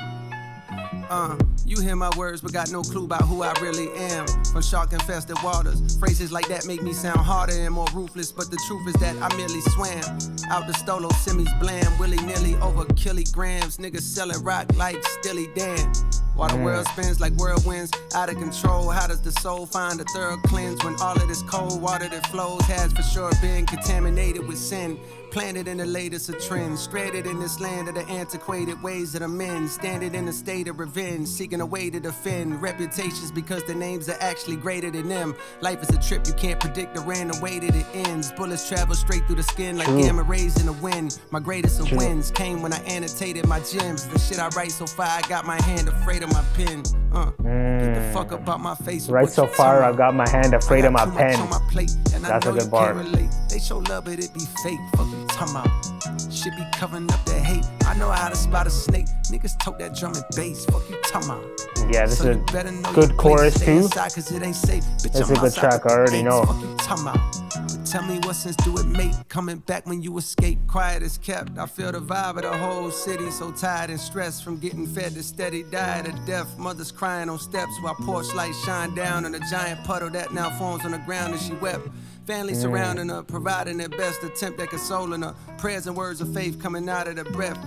You hear my words, but got no clue about who I really am. From shark-infested waters, phrases like that make me sound harder and more ruthless. But the truth is that I merely swam out the stolo, semis blam, willy-nilly over kilograms. Niggas selling rock like Stilly Dan. While the world spins like whirlwinds, out of control. How does the soul find a thorough cleanse when all of this cold water that flows has for sure been contaminated with sin? Planted in the latest of trends, stranded in this land of the antiquated ways of the men, standing in a state of revenge, seeking a way to defend reputations because the names are actually greater than them. Life is a trip, you can't predict the random way that it ends. Bullets travel straight through the skin like gamma rays in the wind. My greatest of wins came when I annotated my gems. The shit I write so far, I got my hand afraid of my pen. Get the fuck up out my face. Right so far, I got my hand afraid of my pen. That's a good bar. They show love, but it be fake. Fuck you talking about. Shit be covering up that hate. I know how to spot a snake. Niggas tote that drum and bass. Fuck you talking about. Yeah, this is a good chorus too. That's a good track, I already know. Fuck you talking about. Tell me what sense do it make? Coming back when you escape, quiet as kept. I feel the vibe of the whole city, so tired and stressed from getting fed to steady diet of death. Mothers crying on steps while porch lights shine down on a giant puddle that now forms on the ground as she wept. Family surrounding her, providing their best attempt at consoling her. Prayers and words of faith coming out of their breath.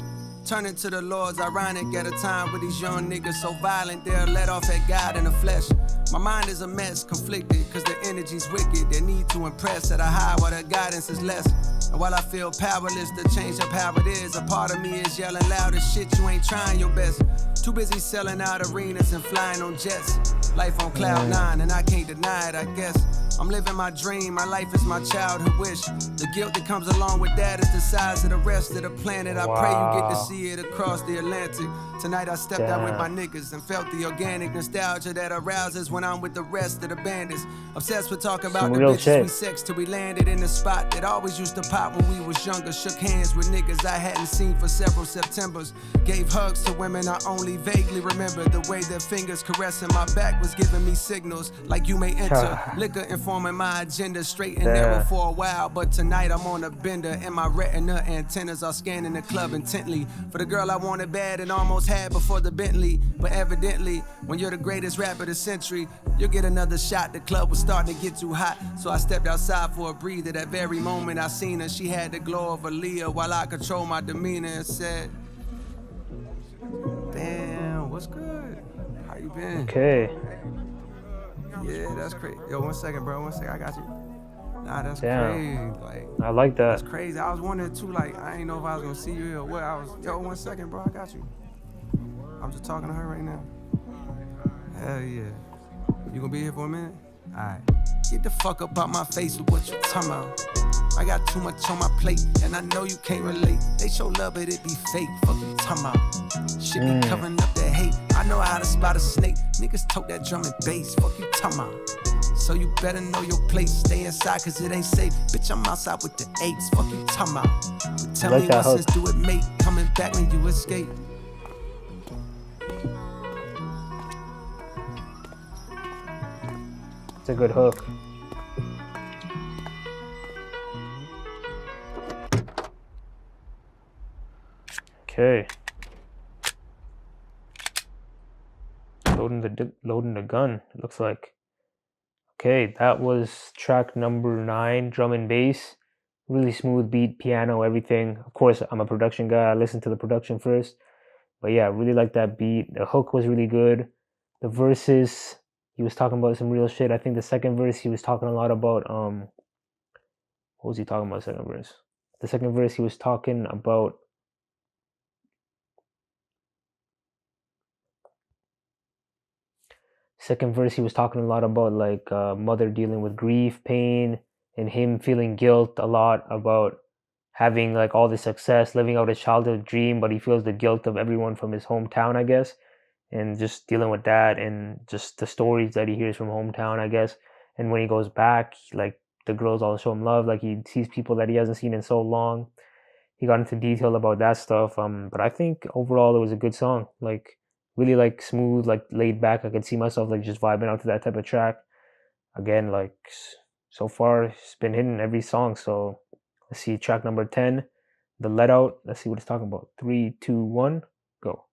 Turning to the Lord's ironic at a time where these young niggas so violent they're let off at God in the flesh. My mind is a mess, conflicted, cause the energy's wicked. They need to impress at a high while their guidance is less. And while I feel powerless to change up how it is, a part of me is yelling loud as shit, you ain't trying your best. Too busy selling out arenas and flying on jets. Life on cloud 9 and I can't deny it, I guess. I'm living my dream, my life is my childhood wish. The guilt that comes along with that is the size of the rest of the planet. I pray you get to see it across the Atlantic. Tonight I stepped out with my niggas and felt the organic nostalgia that arouses when I'm with the rest of the bandits. Obsessed with talking about the bitches we sexed till we landed in the spot that always used to pop when we was younger. Shook hands with niggas I hadn't seen for several Septembers. Gave hugs to women I only vaguely remember. The way their fingers caressing my back was giving me signals like you may enter. Liquor informed transforming my agenda straight and narrow for a while. But tonight I'm on a bender, and my retina antennas are scanning the club intently. For the girl I wanted bad and almost had before the Bentley. But evidently, when you're the greatest rapper of the century, you'll get another shot. The club was starting to get too hot, so I stepped outside for a breather. That very moment I seen her, she had the glow of Aaliyah, while I control my demeanor and said, damn, what's good? How you been? Okay. Yeah, that's crazy. Yo, 1 second, bro. 1 second, I got you. Nah, that's Damn. crazy. Like, I like that. that's crazy. I was wondering too, like, I ain't know if I was gonna see you here or what. Yo, 1 second, bro. I got you. I'm just talking to her right now. Hell yeah. You gonna be here for a minute? Alright. Get the fuck up out my face with what you talking about. I got too much on my plate, and I know you can't relate. They show love, but it be fake. Fuck you talking about. Shit be covering up that hate. I know how to spot a snake. Niggas tote that drum and bass. Fuck you talking about. So you better know your place. Stay inside, cause it ain't safe. Bitch, I'm outside with the eights. Fuck you talking about. But tell like me that what hook. sense do it make? Coming back when you escape. It's a good hook. Okay. Loading the gun, it looks like. Okay, that was track number 9, drum and bass. Really smooth beat, piano, everything. Of course, I'm a production guy. I listen to the production first. But yeah, really like that beat. The hook was really good. The verses, he was talking about some real shit. I think the second verse, he was talking a lot about, what was he talking about, second verse? The second verse, he was talking about, a lot about like mother dealing with grief, pain, and him feeling guilt a lot about having like all the success, living out his childhood dream, but he feels the guilt of everyone from his hometown, I guess, and just dealing with that and just the stories that he hears from hometown, I guess. And when he goes back, like the girls all show him love, like he sees people that he hasn't seen in so long. He got into detail about that stuff. But I think overall it was a good song. Like really like smooth, like laid back. I could see myself like just vibing out to that type of track. Again, like so far it's been hitting every song. So let's see track number 10, The Let Out. Let's see what it's talking about. 3, 2, 1, go.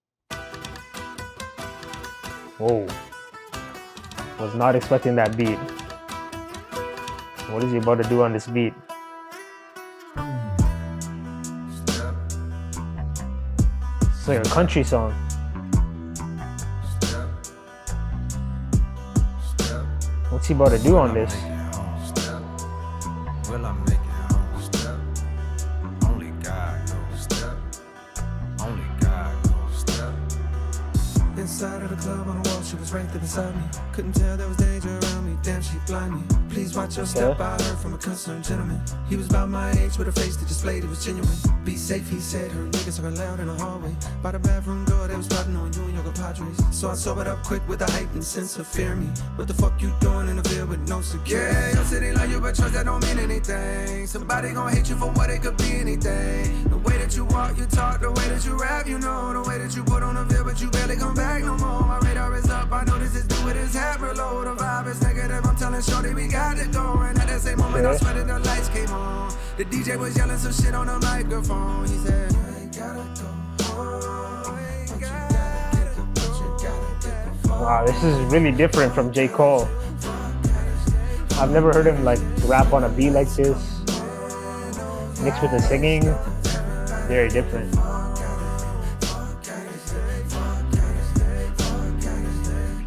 Whoa. Was not expecting that beat. What is he about to do on this beat? It's like a country song. What's he about to do on this? Will I make it home? Only God knows. Only God knows. Inside of the club on the wall, she was right there beside me. Couldn't tell there was danger around me. Damn, she blind me. Please watch your step. I heard from a concerned gentleman. He was about my age with a face that displayed it was genuine. Be safe, he said. Her niggas talking loud in the hallway. By the bathroom door, they was plotting on you and your compadres. So I sobered up quick with a heightened sense of fear me. What the fuck you doing in the Ville with no security? Yeah, your city like you, but trust that don't mean anything. Somebody gon' hate you for what it could be anything. The way that you walk, you talk, the way that you rap, you know. The way that you put on the Ville, but you barely come back no more. My radar is up, I know this is new with his hat reload. The vibe is negative, I'm telling shorty we got it going. At that same moment, I sweated the lights came on. The DJ was yelling some shit on the microphone. He said, you ain't gotta go home. Wow, this is really different from J. Cole. I've never heard him like rap on a beat like this. Mixed with the singing, very different.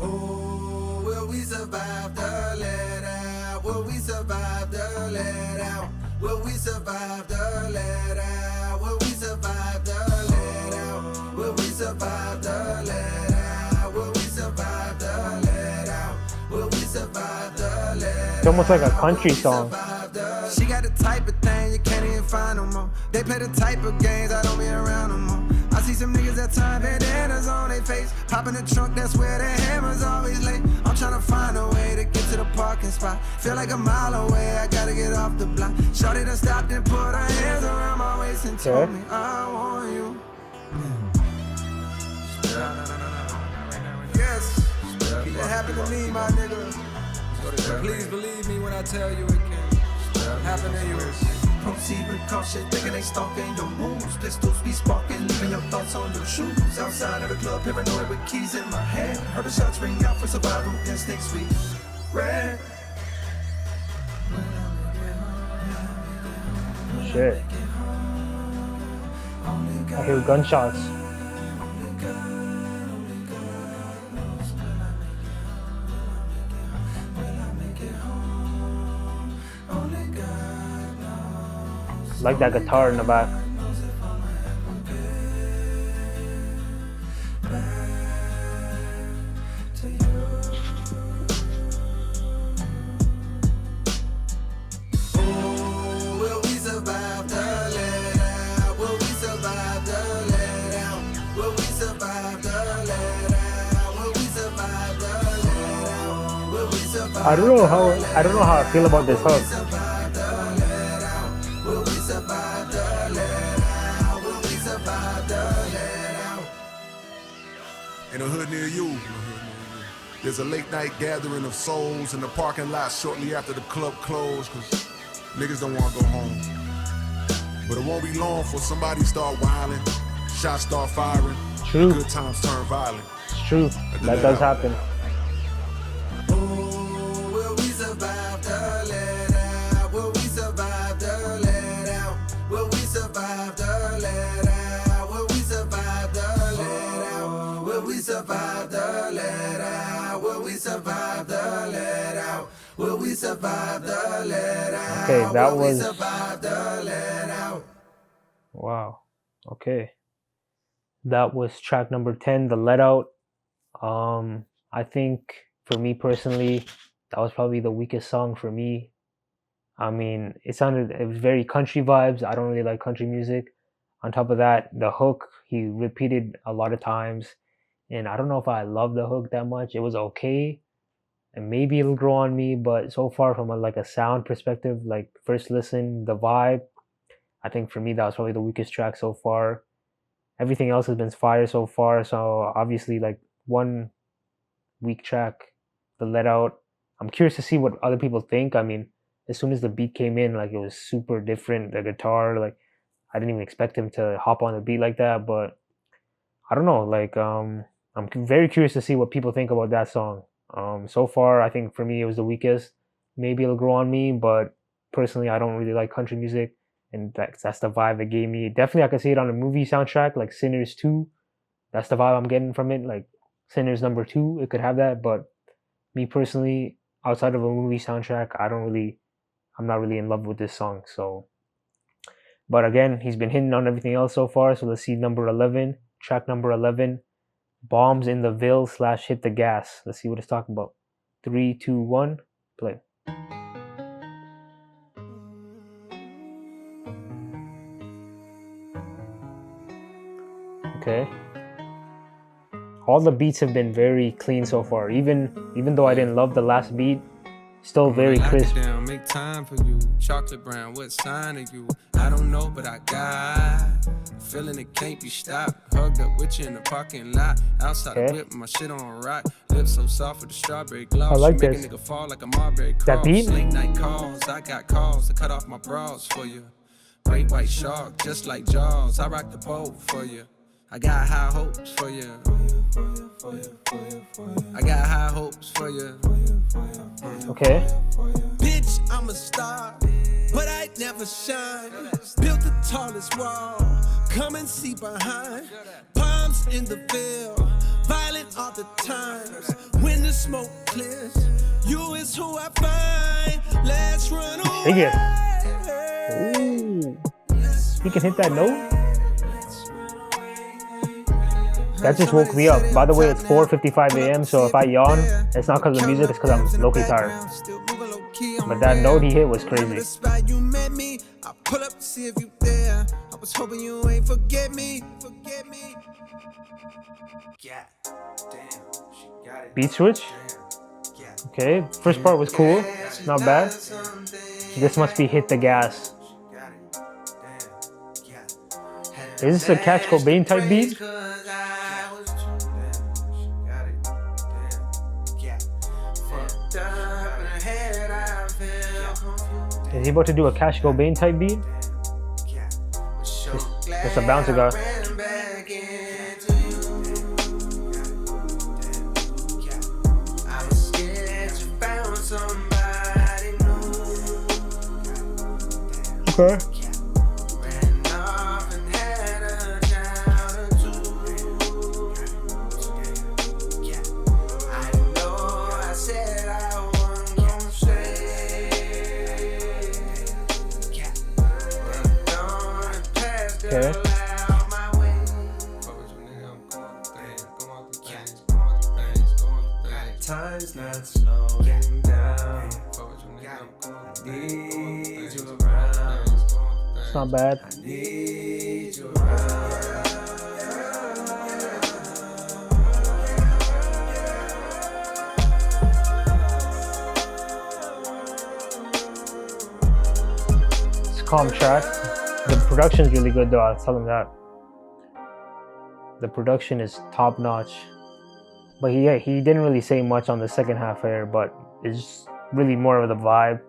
Oh, will we survive the let out? Will we survive the let out? Will we survive the let out? Will we survive the let out? Will we survive the let out? Will we survive the let out? Will we survive the let out? It's almost like a country song. She got the type of thing you can't even find no more. They play the type of games I don't be around no more. I see some niggas that time bandanas on their face. Pop in the trunk, that's where the hammer's always late. I'm trying to find a way to get to the parking spot. Feel like a mile away, I gotta get off the block. Shorty done stopped and put her hands around my waist and told me I want you. Yes, it happened to me, my nigga. Please believe me when I tell you it can happen to you. Proceed with caution, thinking they stalking your moves. Pistols be sparking, leaving your thoughts on your shoes. Outside of the club, paranoid with keys in my hand. Heard the shots ring out for survival instincts we ran. Shit. I hear gunshots. Like that guitar in the back. I don't know how I feel about this hook. In a hood near you, there's a late night gathering of souls in the parking lot shortly after the club closed, cause niggas don't wanna go home. But it won't be long for somebody start wilding, shots start firing, True. good times turn violent. It's true. That does happen. Will we survive the let out? Will we survive the let out? Will we survive the let out? Will we survive the let out? Will we survive the let out? Will we survive the let out? Will we survive the let out? Okay, that was. Survive the let out. Wow. Okay. That was track number 10, The Let Out. I think for me personally, that was probably the weakest song for me. I mean, it was very country vibes. I don't really like country music. On top of that, the hook, he repeated a lot of times. And I don't know if I love the hook that much. It was okay. And maybe it'll grow on me. But so far from a sound perspective, like first listen, the vibe, I think for me, that was probably the weakest track so far. Everything else has been fire so far. So obviously one weak track, The Let Out. I'm curious to see what other people think. I mean, as soon as the beat came in, it was super different. The guitar, I didn't even expect him to hop on the beat like that. But I don't know. I'm very curious to see what people think about that song. So far, I think for me, it was the weakest. Maybe it'll grow on me, but personally, I don't really like country music. And that's the vibe it gave me. Definitely, I could see it on a movie soundtrack, like Sinners 2. That's the vibe I'm getting from it. Like Sinners number 2, it could have that. But me personally, outside of a movie soundtrack, I'm not really in love with this song. So, but again, he's been hitting on everything else so far. So let's see number 11, track number 11, Bombs in the Ville / Hit the Gas. Let's see what it's talking about. 3, 2, 1, play. Okay. All the beats have been very clean so far. Even though I didn't love the last beat, still very crisp. Down, make time for you. Chocolate brown, what sign are you? I don't know, but I got feeling it can't be stopped. Hugged up with you in the parking lot. Outside the whip, my shit on rock. Lips so soft with the strawberry gloss. I like make this. A nigga fall like a Marbury cross. That beat? Late night calls, I got calls to cut off my bras for you. Great white shark, just like Jaws. I rock the boat for you. I got high hopes for you. I got high hopes for you. Okay. Bitch, I'm a star, but I never shine. Built the tallest wall, come and see behind. Palms in the Ville, violent all the times. When the smoke clears, you is who I find. Let's run away. Ooh. He can hit that note? That just woke me up. By the way, it's 4:55 a.m. So if I yawn, it's not because of the music, it's because I'm low-key tired. But that note he hit was crazy. You met me, I pull up to see if you there. I was hoping you ain't forget me. Yeah, damn, she got it. Beat switch. Okay, first part was cool, not bad. This must be Hit the Gas. Is this a Catch Cobain type beat? Is he about to do a Cash Cobain type beat? It's a bouncer guy. Okay. Okay. Time's not slowing down. Need you around. It's not bad. Need you around. It's a calm track. The production's really good though, I'll tell him that. The production is top notch. But yeah, he didn't really say much on the second half here, but it's really more of the vibe.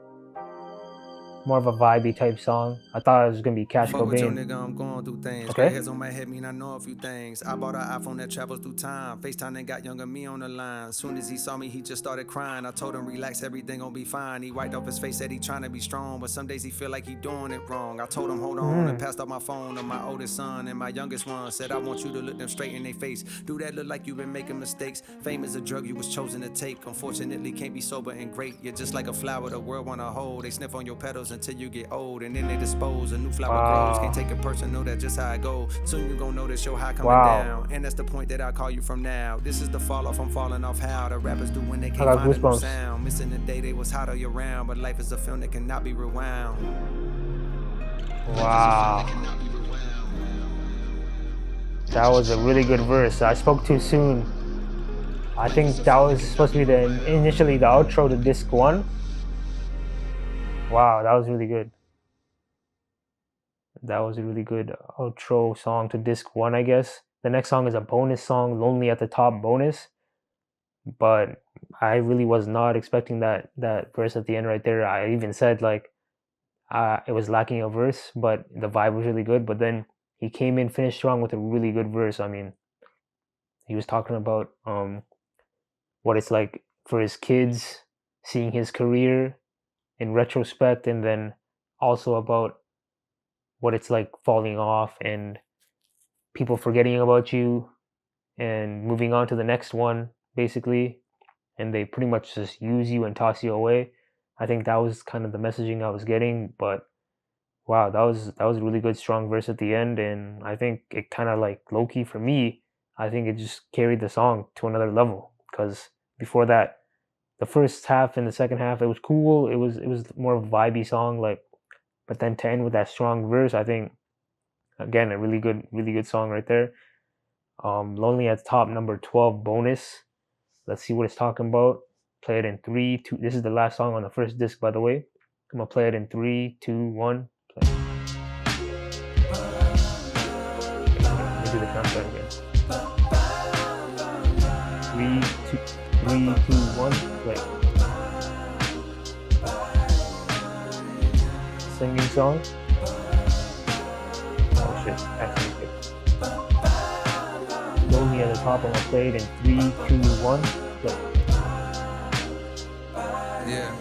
More of a vibey type song. I thought it was gonna be Cash Fuck with your Cobain. nigga, I'm going through things. Okay. Heads on my head mean I know a few things. I bought an iPhone that travels through time. FaceTime and got younger me on the line. Soon as he saw me, he just started crying. I told him relax, everything gon' be fine. He wiped off his face, said he trying to be strong, but some days he feel like he doing it wrong. I told him hold on and passed out my phone to my oldest son and my youngest one. Said I want you to look them straight in their face. Do that look like you been making mistakes. Fame is a drug you was chosen to take. Unfortunately, can't be sober and great. You're just like a flower the world wanna hold. They sniff on your petals until you get old. And then they dispose, a new flower grows. Can't take it personal, that's just how I go. Soon you gon' notice your high coming down. And that's the point that I call you from now. This is the fall off, I'm falling off how the rappers do when they can't find a new sound. Missing the day they was hot all year round, but life is a film that cannot be rewound. Wow. That was a really good verse. I spoke too soon. I think that was supposed to be initially the outro to disc 1. Wow, that was really good. That was a really good outro song to disc 1, I guess. The next song is a bonus song, Lonely at the Top bonus. But I really was not expecting that verse at the end right there. I even said like it was lacking a verse, but the vibe was really good. But then he came in, finished strong with a really good verse. I mean, he was talking about what it's like for his kids, seeing his career in retrospect, and then also about what it's like falling off and people forgetting about you and moving on to the next one, basically, and they pretty much just use you and toss you away. I think that was kind of the messaging I was getting. But wow, that was a really good strong verse at the end, and I think it kind of like low-key for me, I think it just carried the song to another level, because before that, the first half and the second half, it was cool. It was more of a vibey song, like, but then to end with that strong verse, I think, again, a really good song right there. Lonely at the Top, number 12 bonus. Let's see what it's talking about. Play it in 3, 2. This is the last song on the first disc, by the way. I'm gonna play it in 3, 2, 1. Play. Let me do the countdown again. 3, 2, 1. Play. Singing song. Oh shit, actually good. Lonely at the Top, I'm gonna play it in 3, 2, 1. Play. Yeah,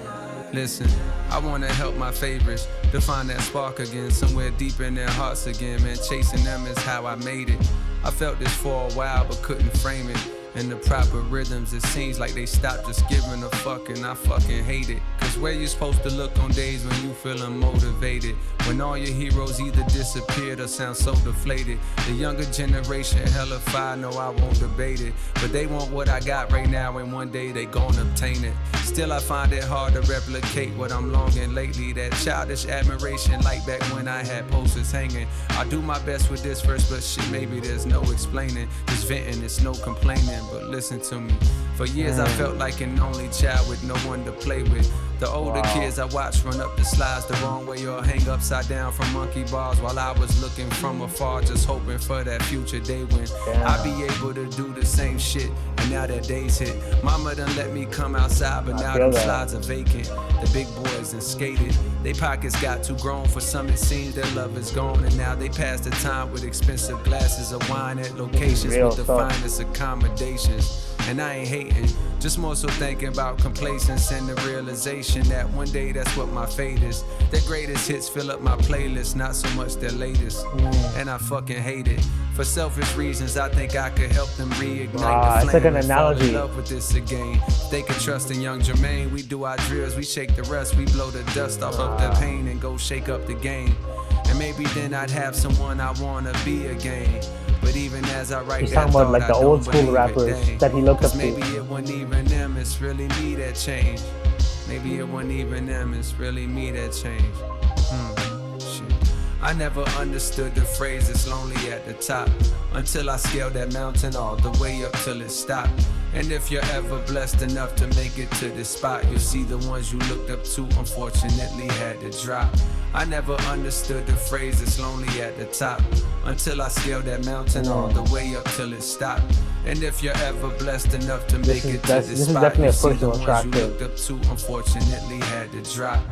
listen, I wanna help my favorites to find that spark again, somewhere deep in their hearts again, man. Chasing them is how I made it. I felt this for a while but couldn't frame it. In the proper rhythms, it seems like they stopped just giving a fuck, and I fucking hate it. Cause where you supposed to look on days when you feel unmotivated? When all your heroes either disappeared or sound so deflated. The younger generation hella fire, no I won't debate it. But they want what I got right now, and one day they gon' obtain it. Still I find it hard to replicate what I'm longing lately. That childish admiration like back when I had posters hanging. I do my best with this verse, but shit, maybe there's no explaining. Just venting, it's no complaining. But listen to me, for years I felt like an only child with no one to play with. The older kids I watch run up the slides the wrong way or hang upside down from monkey bars while I was looking from afar, just hoping for that future day when I'd be able to do the same shit. And now that day's hit, mama done let me come outside, but now them slides are vacant. The big boys and skated, they pockets got too grown. For some it seems their love is gone, and now they pass the time with expensive glasses of wine at locations with the finest accommodations. And I ain't hating, just more so thinking about complacence and the realization that one day that's what my fate is. Their greatest hits fill up my playlist, not so much their latest. And I fucking hate it. For selfish reasons, I think I could help them reignite the flame. It's like an analogy. Fall in love with this again. They could trust in young Jermaine. We do our drills, we shake the rust, we blow the dust off of the pain and go shake up the game. And maybe then I'd have someone I wanna be again. But even as I write, he's talking about like the old school rappers that he looked up to. Maybe it wasn't even them, it's really me that changed. Maybe it wasn't even them, it's really me that changed. Shit. I never understood the phrase "it's lonely at the top" until I scaled that mountain all the way up till it stopped. And if you're ever blessed enough to make it to this spot, you'll see the ones you looked up to unfortunately had to drop. I never understood the phrase "it's lonely at the top" until I scaled that mountain all the way up till it stopped. And if you're ever blessed enough to make it to this spot, you'll see the ones you looked up to unfortunately had to drop.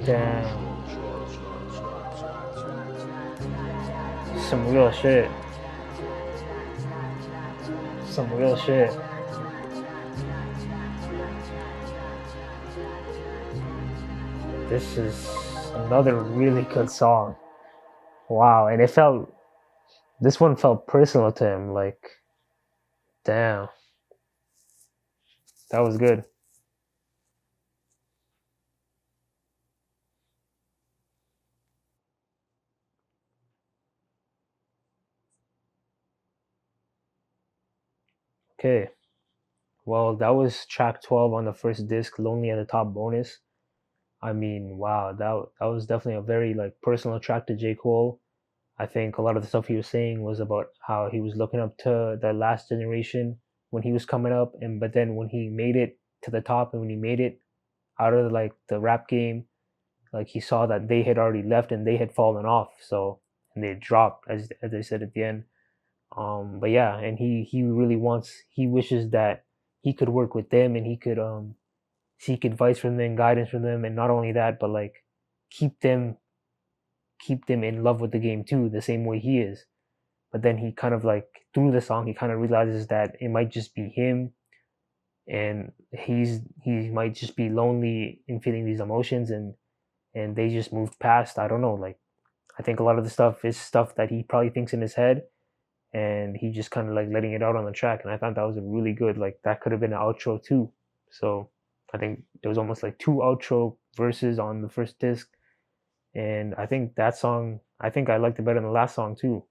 Damn. Some real shit. Some real shit. This is another really good song. Wow, and this one felt personal to him, like, damn. That was good. Okay, well, that was track 12 on the first disc, Lonely at the Top bonus. I mean, wow, that was definitely a very like personal track to J. Cole. I think a lot of the stuff he was saying was about how he was looking up to the last generation when he was coming up, but then when he made it to the top and when he made it out of like the rap game, like he saw that they had already left and they had fallen off, and they had dropped as I said at the end. But yeah, and he wishes that he could work with them and he could seek advice from them, guidance from them, and not only that, but like keep them in love with the game too, the same way he is. But then he kind of like through the song he kind of realizes that it might just be him, and he might just be lonely in feeling these emotions, and they just moved past. I don't know, like I think a lot of the stuff is stuff that he probably thinks in his head, and he just kind of like letting it out on the track. And I thought that was a really good, like that could have been an outro too. So I think there was almost like 2 outro verses on the first disc, and I think that song, I think I liked it better than the last song too.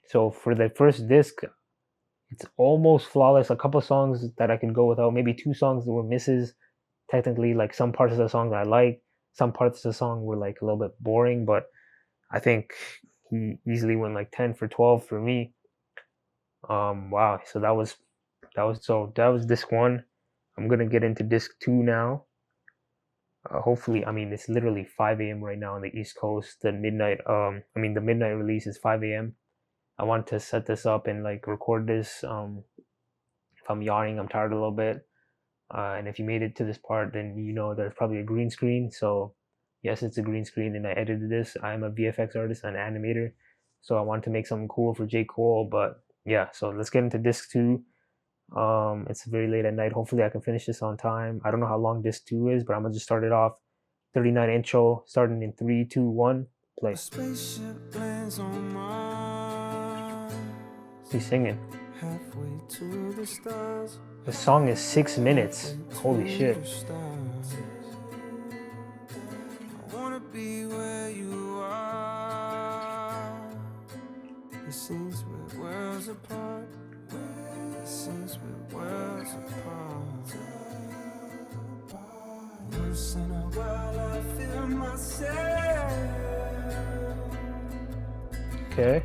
So for the first disc, it's almost flawless. A couple songs that I could go without, maybe 2 songs that were misses. Technically, like some parts of the song that I liked, some parts of the song were like a little bit boring, but I think he easily went like 10 for 12 for me. Wow. So that was disc 1. I'm gonna get into disc 2 now. Hopefully, I mean it's literally 5 a.m. right now on the East Coast. The midnight release is 5 a.m. I want to set this up and like record this. If I'm yawning, I'm tired a little bit. And if you made it to this part, then you know there's probably a green screen. So yes, it's a green screen, and I edited this. I'm a VFX artist and animator, so I wanted to make something cool for J. Cole. But yeah, so let's get into disc 2. It's very late at night. Hopefully I can finish this on time. I don't know how long disc 2 is, but I'm gonna just start it off. 39 intro, starting in 3, 2, 1, play. Spaceship lands on Mars. He's singing. Halfway to the stars. The song is 6 minutes. Holy shit. I wanna be where you are. It seems we're worlds apart. It seems we're worlds apart. Once in a while I feel myself Okay.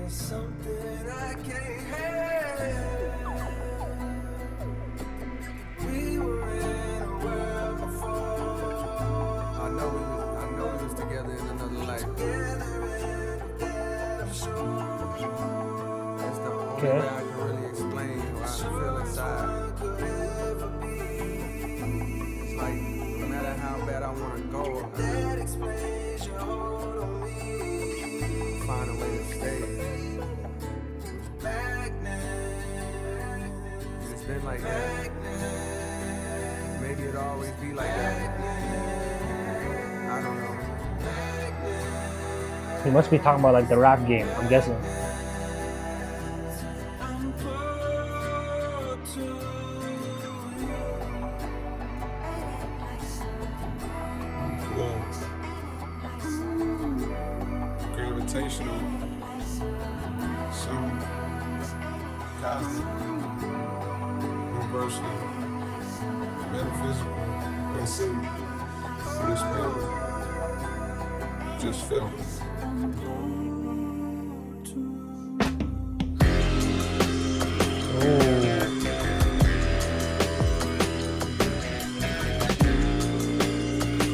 Something I can't have. We were in a world before. I know we was together in another life. That's the only way I can really explain how I feel inside. It's like, no matter how bad I want to go, That explains your hold on me. find a way to stay. Back It's been like that. Maybe it'll always be like that. I don't know. He must be talking about like the rap game, I'm guessing. Gravitational. Some cosmic. Universal. Metaphysical. Unseen. Unexplainable. Just felt.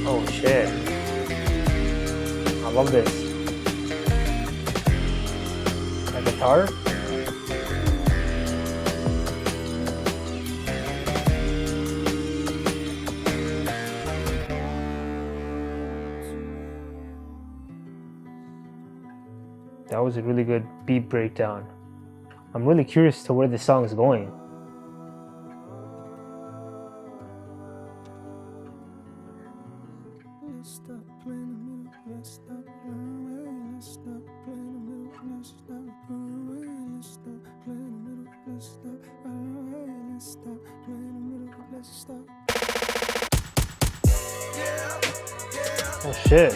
Oh shit. I love this. A guitar? That was a really good beat breakdown. I'm really curious to where this song is going. Oh shit.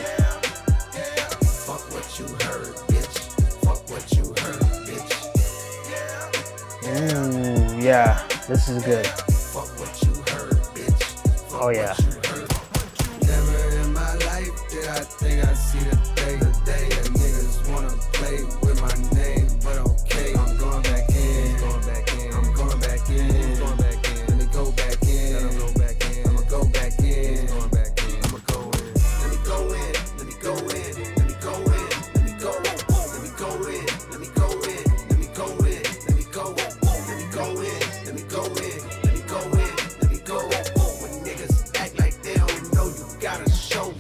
Fuck what you heard, bitch. Fuck what you heard, bitch. Ooh, yeah, this is good. Fuck what you heard, bitch. Fuck Oh yeah. what you heard. Never in my life did I think I'd see the day that niggas wanna play with my name, but okay, I'm going back in. I'm going back in. Let me go back in. I'ma go back in. I'ma go in. Let me go in. Let me go in. Let me go in. Let me go. Let me go in. Let me go in. Let me go in. Let me go. Let me go in. Let me go in. Let me go in. Let me go. When niggas act like they don't know, you gotta show.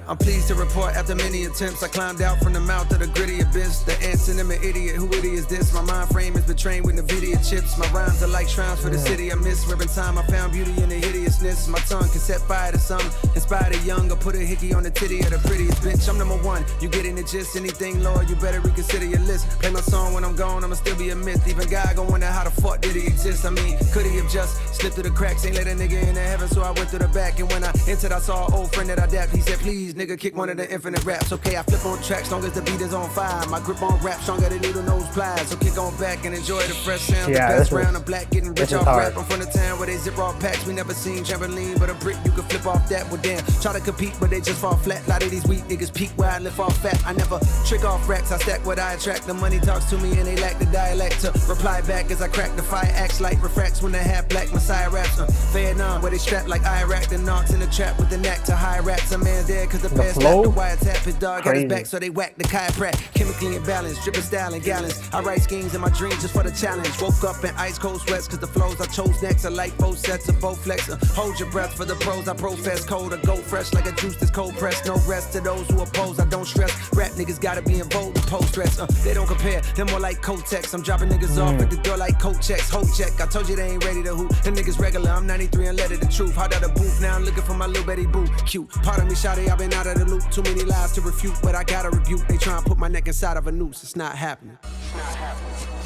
I'm pleased to report after many attempts I climbed out from the mouth of the gritty abyss. The answer to an idiot, who idiot is this? My mind frame is betrayed with NVIDIA chips. My rhymes are like shrines for the city I miss. Where in time I found beauty in the hideousness. My tongue can set fire to some, inspire the young, or put a hickey on the titty of the prettiest bitch. I'm number one, you getting the gist. Anything lower, you better reconsider your list. Play my song when I'm gone, I'ma still be a myth. Even God gon' wonder how the fuck did he exist. I mean, could he have just slipped through the cracks? Ain't let a nigga into heaven, so I went through the back. And when I entered, I saw an old friend that I dapped. He said, please, nigga, kick one of the infinite raps. Okay, I flip on tracks, long as the beat is on fire. My grip on rap, stronger than needle nose plies. So kick on back and enjoy the fresh sound. Yeah, the best this round was- of black, getting this rich was off hard. rap. I'm from the town where they zip off packs. We never seen trampoline, but a brick you can flip off that. Well, damn, try to compete, but they just fall flat. A lot of these weak niggas peak where I lift off fat. I never trick off racks, I stack what I attract. The money talks to me and they lack the dialect to reply back as I crack the fire. Acts like refracts when they have black Messiah raps. Vietnam, where they strap like Iraq. The knocks in the trap with the knack to high raps. A man dead cause the best flow? lap. The wiretap his dog got his Crazy. back, so they whack the chiropract. Chemically imbalanced, dripping style and gallons. I write schemes in my dreams just for the challenge. Woke up in ice cold sweats cause the flows I chose next are like both sets of both flex. Hold your breath for the pros I profess. Cold or go fresh like a juice that's cold pressed. No rest to those who oppose, I don't stress. Rap niggas gotta be involved in post stress. They don't compare, they're more like Kotex. I'm dropping niggas off at the door like coat checks. Hold check, I told you they ain't ready to hoop. Them niggas regular, I'm 93 and let it the truth. Hard out the booth, now I'm looking for my little Betty boo. Cute, pardon me, shawty, I've been out of the loop. Too many lies to refute, but I gotta rebuke. They try and put my neck inside of a noose, it's not happening.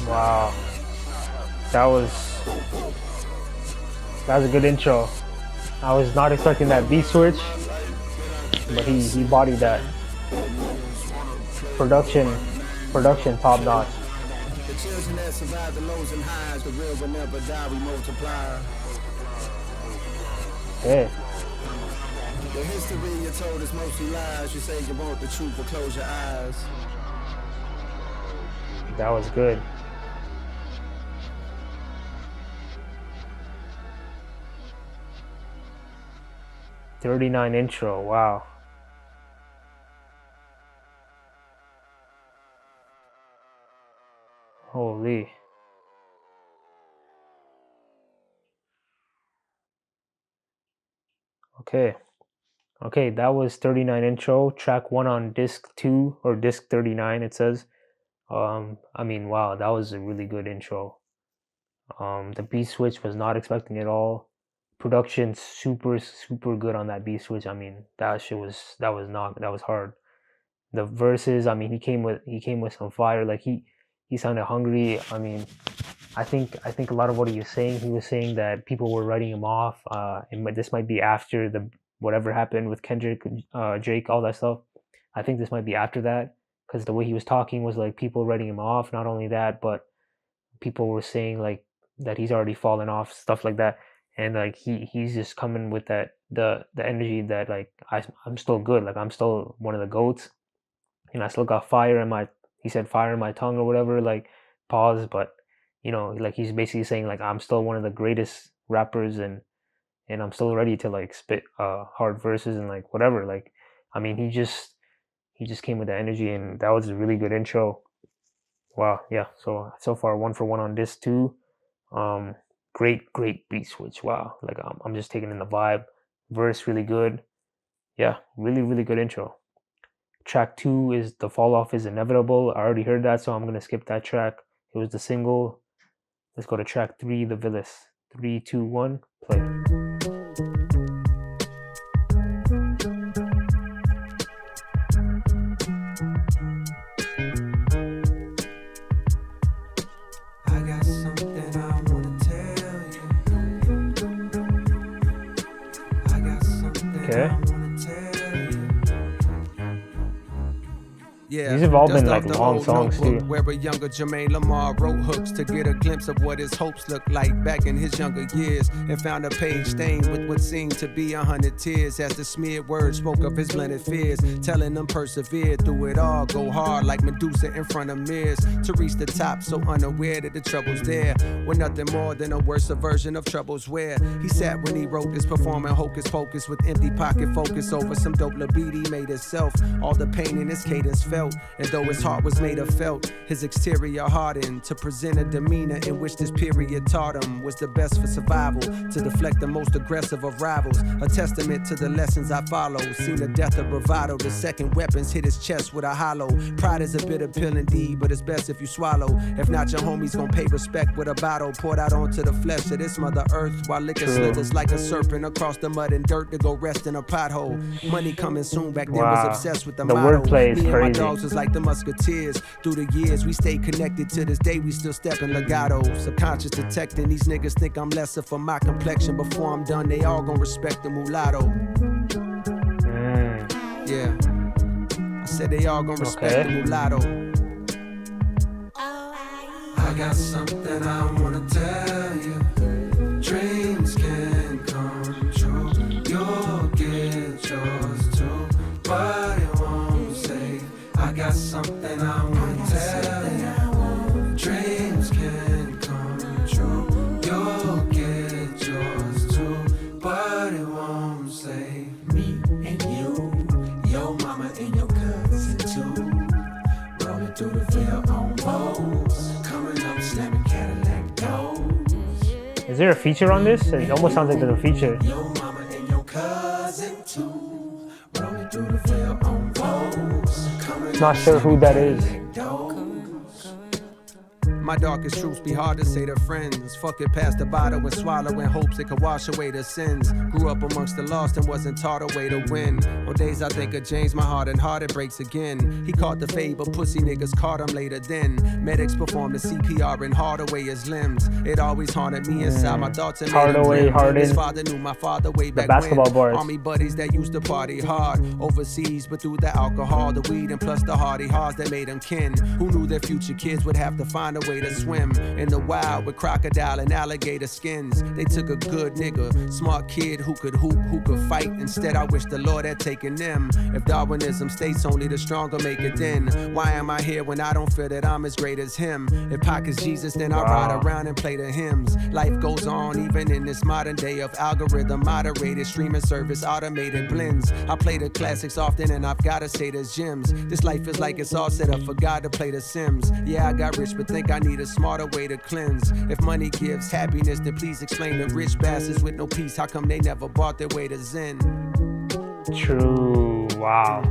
Wow. That was a good intro. I was not expecting that beat switch, but he bodied that. Production top notch. The children that survive the lows and highs, the real will never die, we multiply. Okay. The history you're told is mostly lies. You say you want the truth, but close your eyes. That was good. '39 intro. Wow. Holy. Okay, that was 39 intro, track 1 on disc 2 or disc 39 it says. I mean, wow, that was a really good intro. The beat switch was not expecting at all. Production super good on that beat switch. I mean, that was hard. The verses, I mean, he came with some fire. Like he sounded hungry. I mean, I think a lot of what he was saying that people were writing him off. And this might be after the whatever happened with Kendrick, Drake, all that stuff. I think this might be after that, because the way he was talking was like people writing him off. Not only that, but people were saying like that he's already fallen off, stuff like that. And like he's just coming with that the energy that like I'm still good, like I'm still one of the GOATs, and I still got fire in my, he said fire in my tongue or whatever, like pause, but you know, like he's basically saying like I'm still one of the greatest rappers, and I'm still ready to like spit hard verses and like whatever. Like I mean, he just came with the energy, and that was a really good intro. Wow, yeah. So far 1 for 1 on this too. Great beat switch. Wow, like I'm just taking in the vibe. Verse really good. Yeah, really good intro. Track 2 is The Fall Off Is Inevitable. I already heard that, so I'm gonna skip that track. It was the single. Let's go to track 3, The Villest. 3, 2, 1, play. Okay. Yeah, these have all been dust like off the long old songs notebook too. Where a younger Jermaine Lamar wrote hooks to get a glimpse of what his hopes looked like back in his younger years, and found a page stained with what seemed to be 100 tears as the smeared words spoke of his blended fears, telling them persevere through it all, go hard like Medusa in front of mirrors to reach the top, so unaware that the trouble's there were nothing more than a worse version of troubles where he sat when he wrote this, performing hocus pocus with empty pocket focus over some dope libido he made himself. All the pain in his cadence felt, and though his heart was made of felt, his exterior hardened to present a demeanor in which this period taught him was the best for survival, to deflect the most aggressive of rivals, a testament to the lessons I follow. Seen the death of bravado, the second weapons hit his chest with a hollow. Pride is a bitter pill indeed, but it's best if you swallow. If not, your homies gon' pay respect with a bottle poured out onto the flesh of this mother earth, while liquor slithers like a serpent across the mud and dirt to go rest in a pothole. Money coming soon, back then was obsessed with the motto. Wordplay is Me and my crazy. dogs was like the musketeers. Through the years, we stayed connected. To this day, we still stepping legato. Subconscious detecting. These niggas think I'm lesser for my complexion. Before I'm done, they all gon' respect the mulatto. Yeah. I said they all gon' respect the mulatto. I got something I wanna tell you. Dreams can come true. You'll get yours too, but it won't save. I got something I wanna tell you. Dreams can come true. You'll get yours too, but it won't save me and you, your mama and your cousin too. Rolling through the Ville on Bose, coming up slamming Cadillac doors. Is there a feature on this? It almost sounds like there's a feature. Your mama and your cousin too. Rolling through the Ville on Bose, coming Not sure who that is. My darkest truths be hard to say to friends. Fuck it, pass the bottle and swallow in hopes it could wash away the sins. Grew up amongst the lost and wasn't taught a way to win. On days I think of James, my heart and heart it breaks again. He caught the fade, but pussy niggas caught him later then. Medics performed the CPR and Hardaway his limbs. It always haunted me inside my thoughts and Hardaway, Harden. His father knew my father way back basketball when. bars. Army buddies that used to party hard overseas, but through the alcohol, the weed, and plus the hardy hearts that made them kin. Who knew their future kids would have to find a way way to swim in the wild with crocodile and alligator skins. They took a good nigga, smart kid who could hoop, who could fight. Instead, I wish the Lord had taken them. If Darwinism states only the stronger make it, then why am I here when I don't feel that I'm as great as him? If Pac is Jesus, then I ride around and play the hymns. Life goes on even in this modern day of algorithm moderated streaming service, automated blends. I play the classics often and I've gotta say there's gems. This life is like it's all set up for God to play the Sims. Yeah, I got rich but think I need a smarter way to cleanse. If money gives happiness, then please explain the rich bastards with no peace. How come they never bought their way to Zen? True. Wow.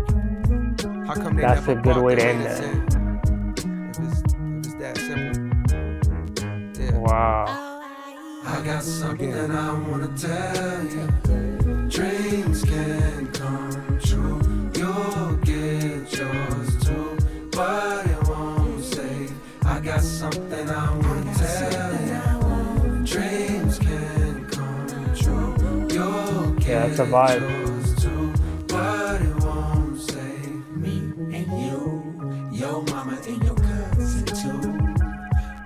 How come they That's never a good bought way to their end that. If it's that simple. Yeah. Wow. I got something I wanna tell you. Dreams can come true. You'll get yours too, but it won't save. I got something I wanna tell you. Dreams can come true. You'll get that's a vibe. yours too, but it won't save. Me and you, your mama and your cousin too.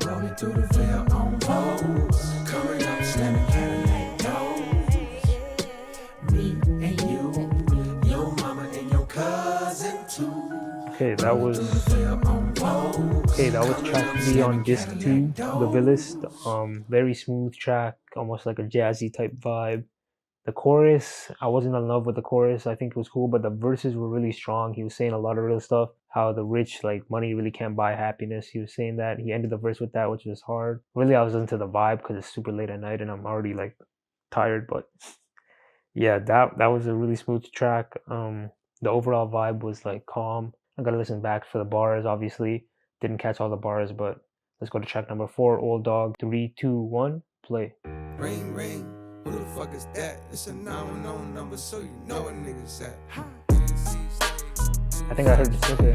Rolling through the Ville on Vose. Coming up, slamming Cadillac doors. Me and you, your mama and your cousin too. Okay, that was track B on disc 2, the Villest. Very smooth track, almost like a jazzy type vibe. The chorus, I wasn't in love with the chorus. I think it was cool, but the verses were really strong. He was saying a lot of real stuff. How the rich, like, money really can't buy happiness. He was saying that. He ended the verse with that, which was hard. Really, I was into the vibe because it's super late at night and I'm already, like, tired. But yeah, that was a really smooth track. The overall vibe was, like, calm. I gotta listen back for the bars, obviously. Didn't catch all the bars, but let's go to track number 4, Old Dog. 3, 2, 1, play. Ring, ring. Who the fuck is that? It's a 911 number, so you know what niggas at. I think I heard this. Okay.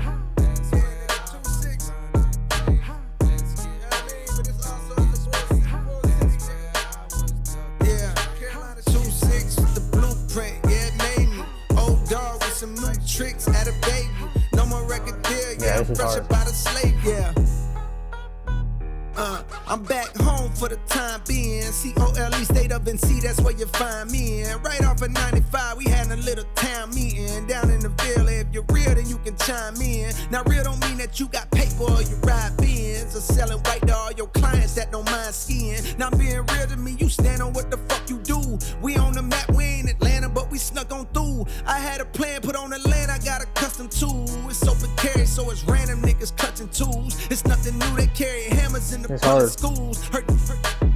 Yeah, 2-6 with the blueprint, yeah, it made me. Old dog with some new tricks, had a baby. No more record deal, yeah, this is fresh hard. about a slave, yeah. I'm back home for the time being. COLE state of NC, that's where you find me in. Right off of 95, we had a little town meeting down in the Ville. If you're real, then you can chime in. Now, real don't mean that you got paper or you ride Benz or selling white to all your clients that don't mind skiing. Now, being real to me, you stand on what the fuck you do. We on the map, we ain't Atlanta, but we snuck on through. I had a plan put on the land, I got accustomed to. It's so precarious, so it's random niggas clutching tools. It's nothing new, they carry hammers in the public schools. Hurt,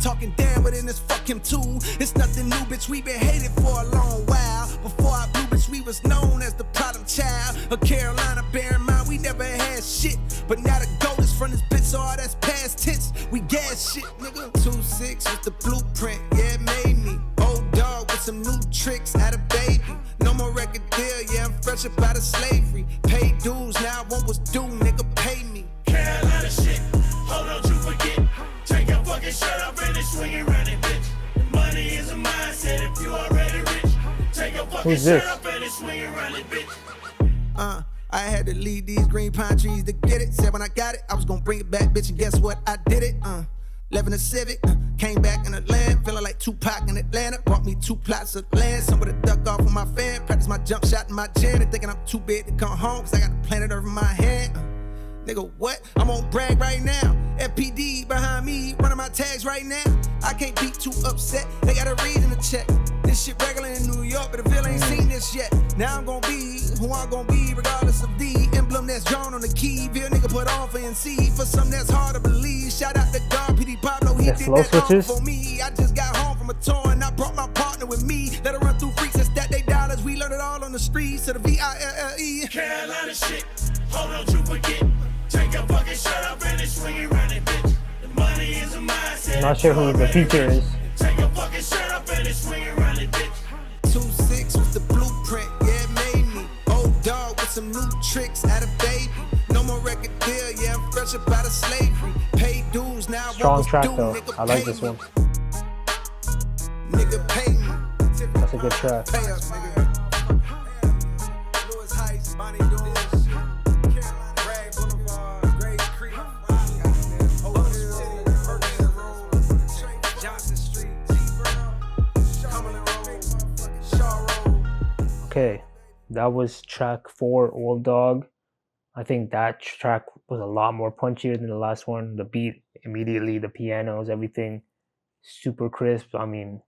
talking down, but then it's fuck him too. It's nothing new, bitch, we been hated for a long while. Before I blew, bitch, we was known as the problem child of Carolina. Bear in mind, we never had shit, but now the gold is from this bitch, so all that's past tense. We gas shit, nigga. 2-6 with the blueprint, yeah, it made me. Old dog with some new tricks, had a baby. No more record deal, yeah, I'm fresh up out of slavery. Paid dues, now I want what's due, nigga, pay me. Carolina shit, hold on, you forget. Take your fucking shirt off and swing it around it, bitch. Money is a mindset if you already rich. Take your fucking shirt off and swing it around it, bitch. I had to leave these green pine trees to get it. Said when I got it, I was gonna bring it back, bitch, and guess what? I did it. Living a Civic, came back in Atlanta, feeling like Tupac in Atlanta. Bought me 2 plots of land, some with a duck off of my fan. Practice my jump shot in my gym, and thinking I'm too big to come home, cause I got the planet over my head. Nigga, what? I'm on brag right now. FPD behind me, running my tags right now. I can't be too upset, they got a reason to check. This shit regular in New York, but the Ville ain't seen this yet. Now I'm gonna be who I'm gonna be, regardless of the emblem that's drawn on the key. Ville nigga put on for NC, for something that's hard to believe. Shout out to God, PD Pablo, he did that all for me. I just got home from a tour and I brought my partner with me. Let her run through freaks and stack they dollars. We learned it all on the streets of the VILLE. Carolina shit, hold on, you forget. Take your fucking shirt off and swing it around it, bitch. The money is a mindset. I'm not sure who the feature is. Take your fucking shirt off and swing it around it, bitch. 2-6 with the blueprint, yeah, it made me. Old dog with some new tricks, had a baby. No more record deal, yeah, I'm fresh up out of slavery. Paid dues, now strong track though. I like this one. Nigga, pay me. That's a good track. Pay us, nigga. Louis Heights, Bonnie doing this shit. Rag Boulevard, Great Creek. Okay, that was track 4, Old Dog. I think that track was a lot more punchier than the last one. The beat immediately, the pianos, everything super crisp. I mean,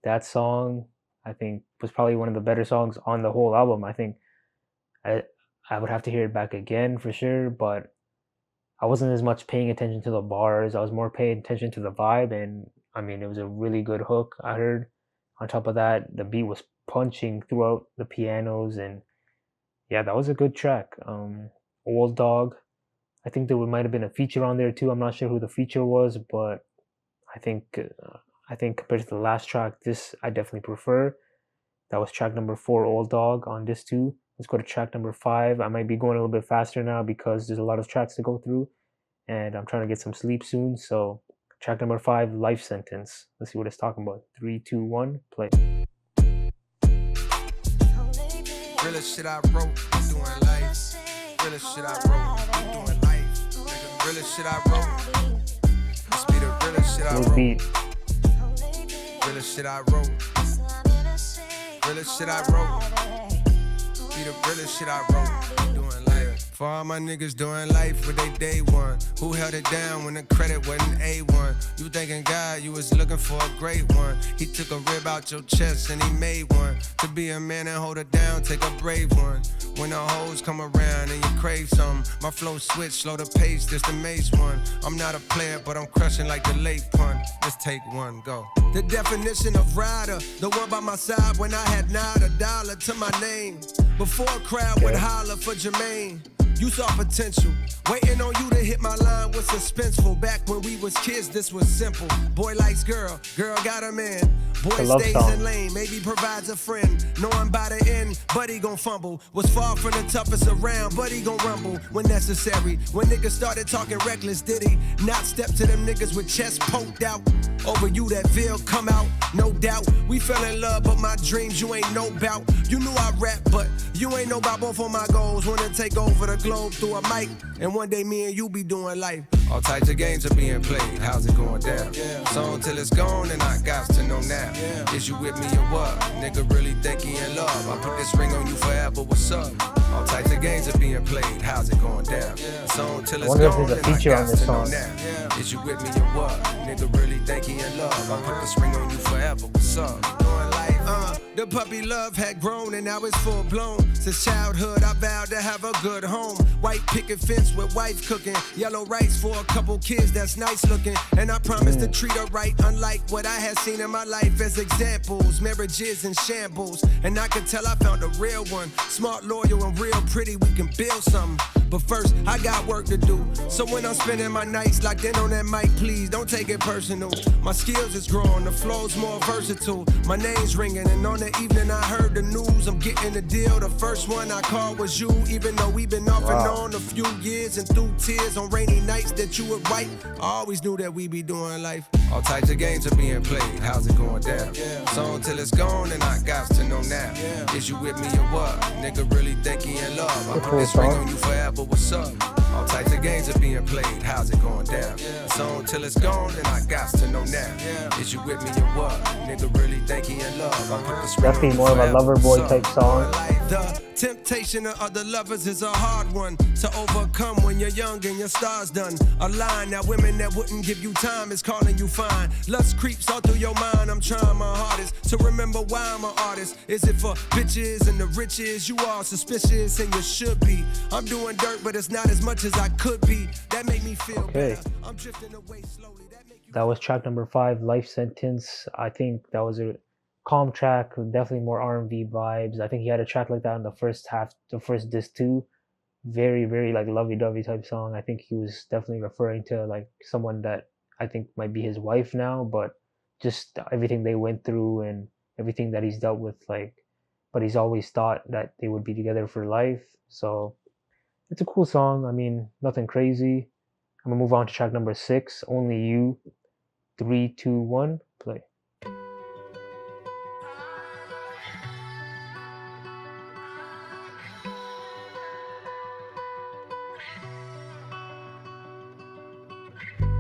that song I think was probably one of the better songs on the whole album. I think I I would have to hear it back again for sure, but I wasn't as much paying attention to the bars. I was more paying attention to the vibe, and I mean, it was a really good hook. I heard. On top of that, the beat was punching throughout the pianos, and yeah, that was a good track. Old Dog. I think there might have been a feature on there too. I'm not sure who the feature was, but I think I think compared to the last track, this I definitely prefer. That was track number 4, Old Dog on disc 2. Let's go to track number 5. I might be going a little bit faster now because there's a lot of tracks to go through, and I'm trying to get some sleep soon. So track number 5, Life Sentence. Let's see what it's talking about. 3, 2, 1, play. Realest shit I wrote, I'm doing life. Realest shit I wrote, I'm doing life. Nigga, realest shit I wrote. This be the realest shit I Good wrote. beat. Realest shit I wrote. Realest shit I wrote. Be the realest shit I wrote. I'm doing life. For all my niggas doing life with they day one. Who held it down when the credit wasn't A1? You thinking God, you was looking for a great one. He took a rib out your chest and he made one. To be a man and hold it down, take a brave one. When the hoes come around and you crave something, my flow switch, slow the pace, this the mace one. I'm not a player, but I'm crushing like the late pun. Let's take one, go. The definition of rider, the one by my side when I had not a dollar to my name. Before a crowd would holler for Jermaine. You saw potential, waiting on you to hit my line was suspenseful. Back when we was kids, this was simple. Boy likes girl, girl got a man. Boy stays song. in lane, maybe provides a friend. Knowing by the end, buddy gon' fumble. Was far from the toughest around, buddy gon' rumble when necessary. When niggas started talking reckless, did he not step to them niggas with chest poked out? Over you that Ville come out, no doubt. We fell in love, but my dreams you ain't know bout. You knew I rap, but you ain't know about both of my goals. Wanna take over the globe through a mic, and one day me and you be doing life. All types of games are being played, how's it going down? So until it's gone, and I got to know now. Is you with me or what? Nigga really think he in love. I put this ring on you forever, what's up? All types of games are being played, how's it going down? So until it's wonder if gone, there's a and I feature on got this to know song. now. Is you with me or what? Nigga really think he in love. I put this ring on you forever, what's up? Doing life. The puppy love had grown and now it's full blown. Since childhood I vowed to have a good home. White picket fence with wife cooking. Yellow rice for a couple kids that's nice looking. And I promised to treat her right, unlike what I had seen in my life as examples. Marriages and shambles. And I could tell I found a real one. Smart, loyal, and real pretty, we can build something. But first, I got work to do. So when I'm spending my nights locked in on that mic, please don't take it personal. My skills is growing, the flow's more versatile. My name's ringing, and on the evening I heard the news. I'm getting the deal. The first one I called was you, even though we've been off and on a few years. And through tears on rainy nights that you would write, I always knew that we be doing life. All types of games are being played, how's it going down? So until it's gone, and I got to know now. Is you with me or what? Nigga really think he in love. I put this ring on you forever, what's up? All types of games are being played, how's it going down? So until it's gone, and I got to know now. Is you with me or what? Nigga really think he in love. I put this ring on Definitely you more of a forever, lover boy what's type up? song. The temptation of other lovers is a hard one to overcome when you're young and your star's done. A line that women that wouldn't give you time is calling you fine. Lust creeps all through your mind. I'm trying my hardest to remember why I'm an artist. Is it for bitches and the riches? You are suspicious and you should be. I'm doing dirt, but it's not as much as I could be. That make me feel better. I'm drifting away slowly. That was track number 5, Life Sentence. I think that was a calm track, definitely more R&B vibes. I think he had a track like that in the first half, the first disc too. Very, very like lovey-dovey type song. I think he was definitely referring to like someone that I think might be his wife now, but just everything they went through and everything that he's dealt with, like, but he's always thought that they would be together for life. So it's a cool song. I mean, nothing crazy. I'm gonna move on to track number 6, Only You. 3, 2, 1, play.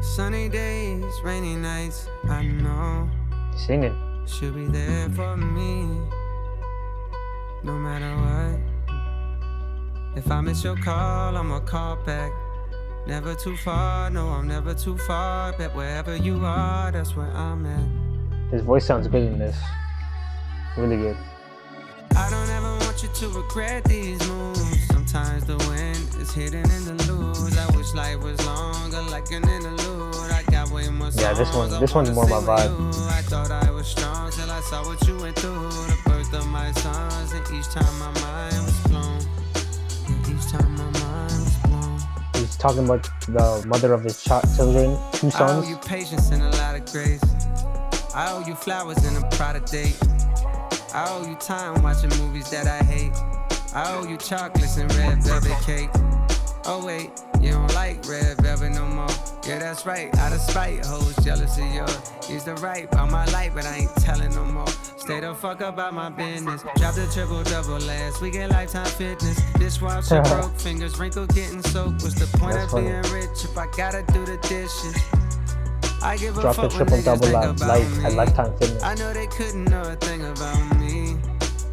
Sunny days, rainy nights, I know Singing. she'll be there for me. no matter what. If I miss your call, I'ma call back. Never too far, no, I'm never too far. But wherever you are, that's where I'm at. His voice sounds good in this. Really good. I don't ever want you to regret these moves. Sometimes the wind is hidden in the lose. I wish life was longer, like an interlude. I got way more songs. Yeah, this one's more my vibe. I thought I was strong till I saw what you went through. The birth of my sons, and each time my mind was blown. And each time my mind was blown. He's talking about the mother of his children, 2 I sons. owe you patience and a lot of grace. I owe you flowers and a Prada date. I owe you time watching movies that I hate. I owe you chocolates and red velvet cake. Oh wait, you don't like red velvet no more. Yeah, that's right, out of spite, hoes jealous of yours. Used to write about my life, but I ain't telling no more. Stay the fuck about my business. Drop the triple double last week at Lifetime Fitness. Dishwasher broke, fingers wrinkled, getting soaked. What's the point That's of funny. being rich if I gotta do the dishes? I give a Drop the fuck when triple niggas double think at about me. Lifetime Fitness. I know they couldn't know a thing about me.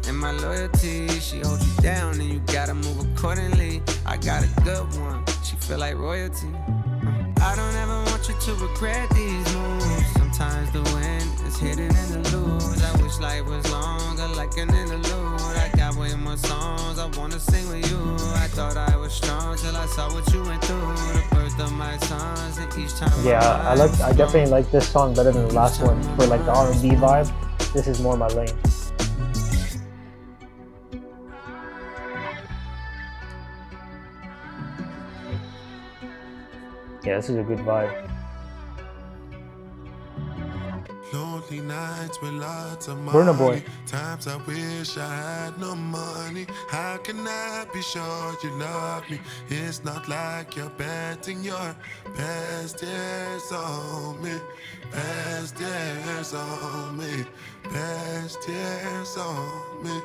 And my loyalty, she holds you down and you gotta move accordingly. I got a good one, she feel like royalty. I don't ever want you to regret these moves. Sometimes the wind is hidden in the lose. I wish life was longer, like an interlude. I got way more songs I wanna sing with you. I thought I was strong till I saw what you went through. The birth of my sons, and each time. Yeah, I definitely like this song better than the last one. For like the R&B vibe, this is more my lane. Yeah, this is a good vibe. Lonely nights with lots of money. Burna Boy. Times I wish I had no money. How can I be sure you love me? It's not like you're betting your best years on me. Best years on me. Best years on me.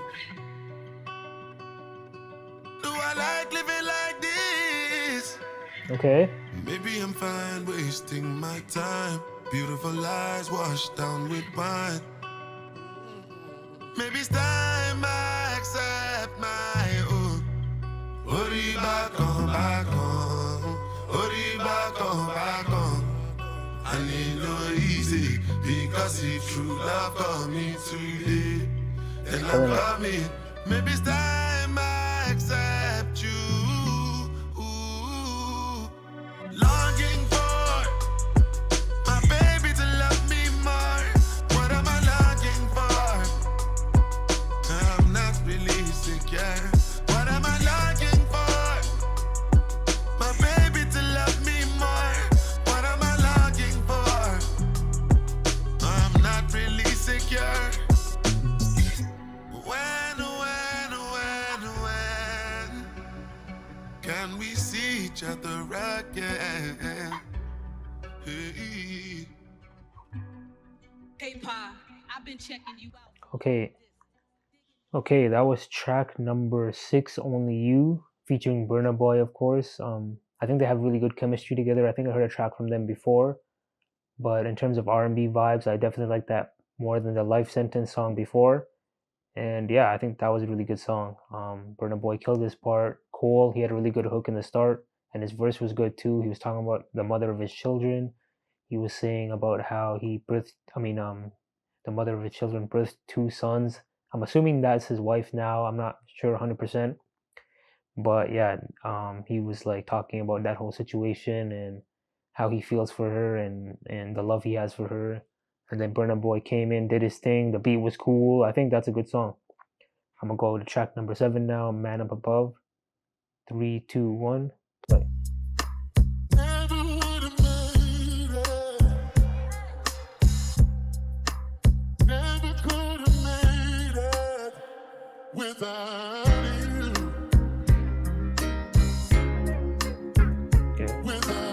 Do I like living like this? Okay. Maybe I'm fine wasting my time. Beautiful lies washed down with wine. Maybe it's time I accept my own. Ori back on, back on. Ori back on. I need no easy, because if true love got me today, then love got me. Maybe it's time I accept you. Longing for my baby to love me more. What am I longing for? I'm not really secure. What am I longing for? My baby to love me more. What am I longing for? I'm not really secure. When can we see each other again? Hey Pa, I've been checking you out. Okay, that was track number 6, Only You, featuring Burna Boy, of course. I think they have really good chemistry together. I think I heard a track from them before, but in terms of R&B vibes, I definitely like that more than the Life Sentence song before. And yeah, I think that was a really good song. Burna Boy killed this part. Cole, he had a really good hook in the start, and his verse was good too. He was talking about the mother of his children. He was saying about how he birthed, the mother of his children birthed 2 sons. I'm assuming that's his wife now. I'm not sure 100%. But yeah, he was like talking about that whole situation and how he feels for her and the love he has for her. And then Burna Boy came in, did his thing. The beat was cool. I think that's a good song. I'm going to go to track number 7 now, Man Up Above. 3, 2, 1, play. Never would have made it. Never could have made it without you. Yeah. Without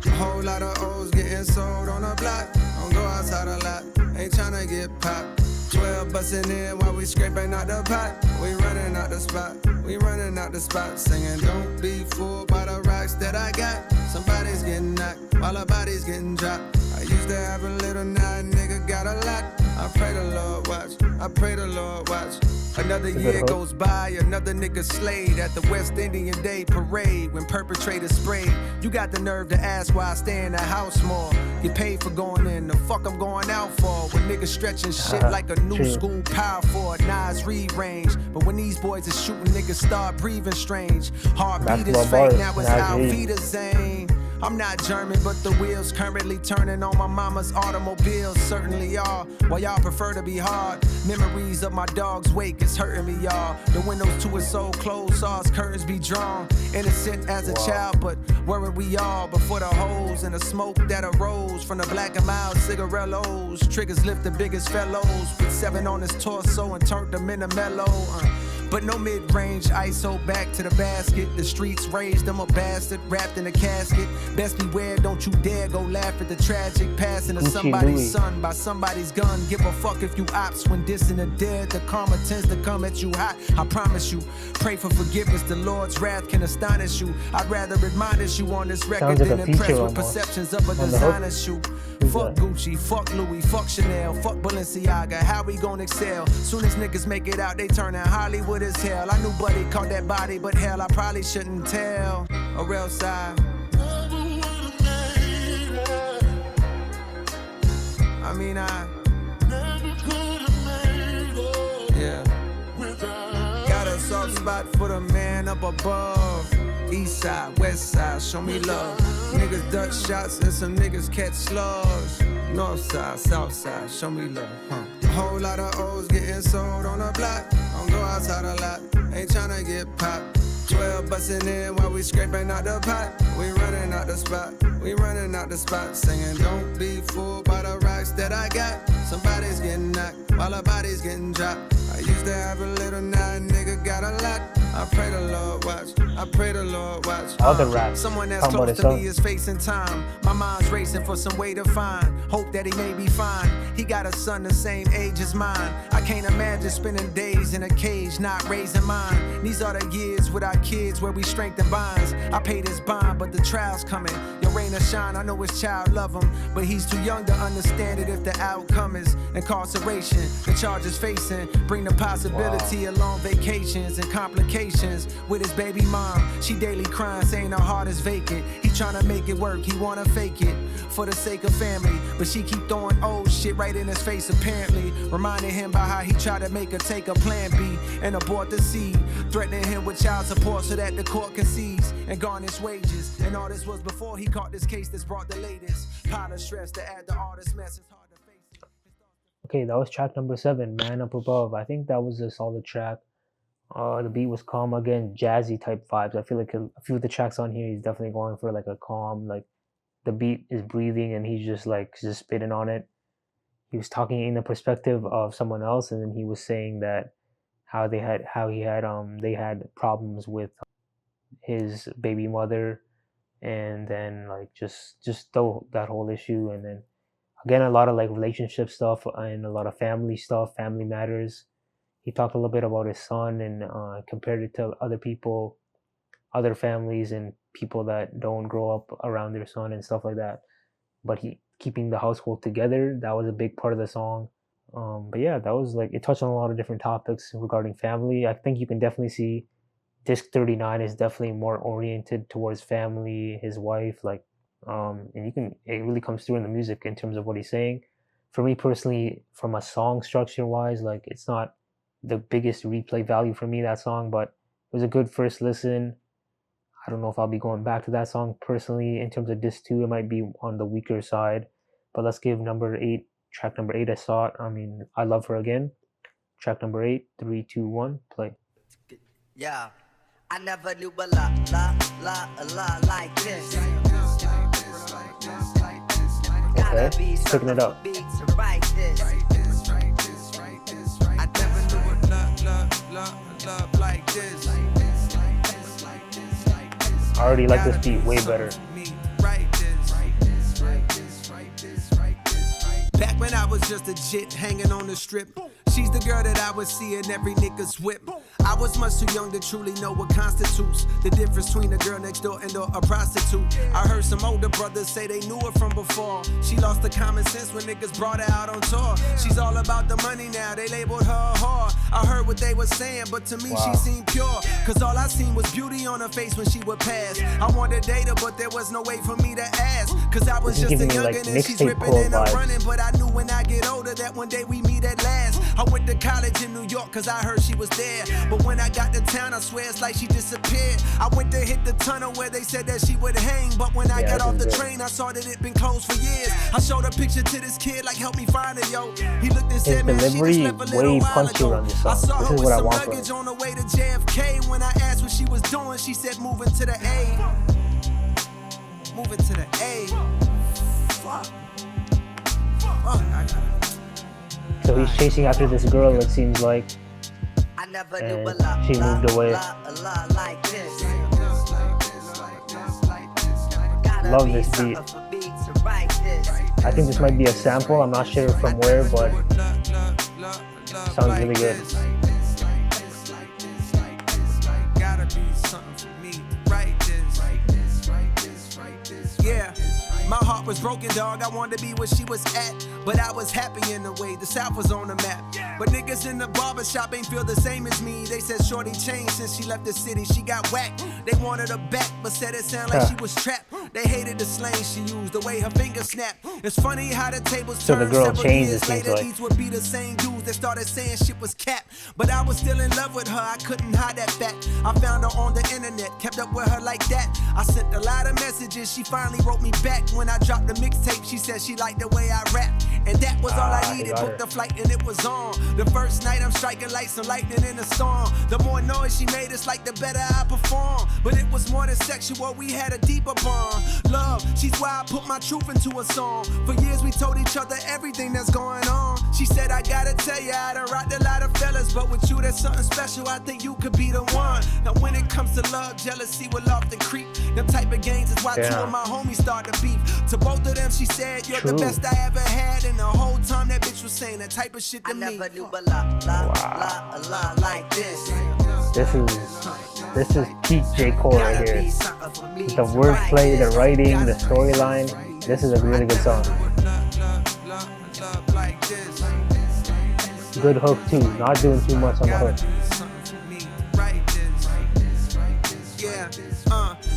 A whole lot of O's getting sold on the block. Don't go outside a lot, ain't tryna get popped. 12 bustin' in while we scraping out the pot. We running out the spot, we running out the spot. Singing, don't be fooled by the rocks that I got. Somebody's getting knocked while our body's getting dropped. I used to have a little, now a nigga got a lot. I pray the Lord watch, I pray the Lord watch. Another year goes by, another nigga slayed at the West Indian Day Parade when perpetrators sprayed. You got the nerve to ask why I stay in the house more. Get paid for going in, the fuck I'm going out for. When niggas stretching shit like a new school power for a Nas read range. But when these boys are shooting, niggas start breathing strange. Heartbeat is fake, now it's Alvita Zane. I'm not German, but the wheels currently turning on my mama's automobile. Certainly are, while y'all prefer to be hard. Memories of my dog's wake is hurting me, y'all. The windows to his soul closed, saw his curtains be drawn. Innocent as a child, but weren't we all? Before the holes and the smoke that arose from the black and mild cigarillos. Triggers lift the biggest fellows, put 7 on his torso and turned them into mellow. But no mid-range ISO back to the basket. The streets raised him a bastard wrapped in a casket. Best beware, don't you dare go laugh at the tragic passing of somebody's son by somebody's gun. Give a fuck if you ops when dissing the dead. The karma tends to come at you hot, I promise you. Pray for forgiveness, the Lord's wrath can astonish you. I'd rather admonish you on this record than impress with perceptions of a designer shoe. Fuck Gucci, fuck Louis, fuck Chanel, fuck Balenciaga. How we gon' excel? Soon as niggas make it out, they turn in Hollywood as hell. I knew Buddy caught that body, but hell, I probably shouldn't tell. Or else I mean, yeah. Got a soft spot for the man up above. East side, west side, show me love. Niggas duck shots and some niggas catch slugs. North side, south side, show me love. A whole lot of O's getting sold on the block. Don't go outside a lot, ain't tryna get popped. 12 bustin' in while we scraping out the pot. We running out the spot, we running out the spot. Singing, don't be fooled by the rocks that I got. Somebody's getting knocked while our body's getting dropped. I used to have a little, now a nigga got a lot. I pray the Lord watch, I pray the Lord watch. Other raps. Someone that's close to me is facing time. My mind's racing for some way to find. Hope that he may be fine. He got a son the same age as mine. I can't imagine spending days in a cage, not raising mine. These are the years with our kids where we strengthen bonds. I paid his bond, but the trial's coming. Your rain or shine, I know his child love him, but he's too young to understand it if the outcome is incarceration. The charges facing bring the possibility of long vacations and complications with his baby mom. She daily crying, saying her heart is vacant. He tryna make it work, he wanna fake it for the sake of family, but she keep throwing old shit right in his face apparently, reminding him about how he tried to make her take a plan B and abort the seed, threatening him with child support so that the court can seize and garnish wages. And all this was before he caught this case that's brought the latest pile of stress to add the artist's mess. It's hard to face it. Okay, that was track number 7, Man Up Above. I think that was a solid track. The beat was calm again, jazzy type vibes. I feel like a few of the tracks on here, he's definitely going for like a calm, like the beat is breathing and he's just spitting on it. He was talking in the perspective of someone else, and then he was saying that they had problems with his baby mother, and then like just that whole issue, and then again a lot of like relationship stuff and a lot of family stuff, family matters. He talked a little bit about his son and compared it to other people, other families and people that don't grow up around their son and stuff like that. But he keeping the household together, that was a big part of the song. But yeah, that was like, it touched on a lot of different topics regarding family. I think you can definitely see Disc 39 is definitely more oriented towards family, his wife, like, and it really comes through in the music in terms of what he's saying. For me personally, from a song structure wise, like it's not the biggest replay value for me, that song, but it was a good first listen. I don't know if I'll be going back to that song personally. In terms of Disc 2, it might be on the weaker side, but let's give track number 8 a shot. I mean, I Love Her Again. Track number 8, 3, 2, 1, play. Yeah, I never knew a lot like this. Okay, picking it up. Love like this. I already like this beat way better. Back when I was just a jit hanging on the strip, She's the girl that I would see in every nigga's whip. I was much too young to truly know what constitutes the difference between a girl next door and a prostitute. I heard some older brothers say they knew her from before. She lost the common sense when niggas brought her out on tour. She's all about the money now, they labeled her a whore. I heard what they were saying, but to me she seemed pure. Cause all I seen was beauty on her face when she would pass. I wanted to date her, but there was no way for me to ask. Cause I was just a youngin' and she's ripping and I'm running. But I knew when I get older that one day we meet at last. I went to college in New York cause I heard she was there. But when I got to town, I swear it's like she disappeared. I went to hit the tunnel where they said that she would hang. But when I got off the train, I saw that it'd been closed for years. I showed a picture to this kid like, help me find her, yo. He looked and said, man, she just left a little while ago. I saw her with some luggage on the way to JFK. When I asked what she was doing, she said moving to the A. Moving to the A. Fuck. So he's chasing after this girl, it seems like, and she moved away. Love this beat. I think this might be a sample, I'm not sure from where, but sounds really good. Yeah. My heart was broken, dog. I wanted to be where she was at, but I was happy in the way the South was on the map. But niggas in the barbershop ain't feel the same as me. They said shorty changed since she left the city. She got whacked. They wanted her back, but said it sounded like she was trapped. They hated the slang she used, the way her fingers snapped. It's funny how the tables turned. So the girl several changed, years it seems later, like. these would be the same dudes that started saying shit was cap. But I was still in love with her, I couldn't hide that fact. I found her on the internet, kept up with her like that. I sent a lot of messages, she finally wrote me back. When I dropped the mixtape, she said she liked the way I rap. And that was all I needed, booked the flight and it was on. The first night I'm striking like some lightning in a storm. The more noise she made, it's like the better I perform. But it was more than sexual, we had a deeper bond. Love, she's why I put my truth into a song. For years we told each other everything that's going on. She said, I gotta tell you, I done rocked a lot of fellas, but with you there's something special, I think you could be the one. Now when it comes to love, jealousy will often creep. Them type of games is why two of my homies start to beef. To both of them she said, you're the best I ever had. And the whole time that bitch was saying that type of shit to me. I never knew a lot like this. This is peak J. Cole right here. The wordplay, the writing, the storyline. This is a really good song. Good hook too, not doing too much on the hook.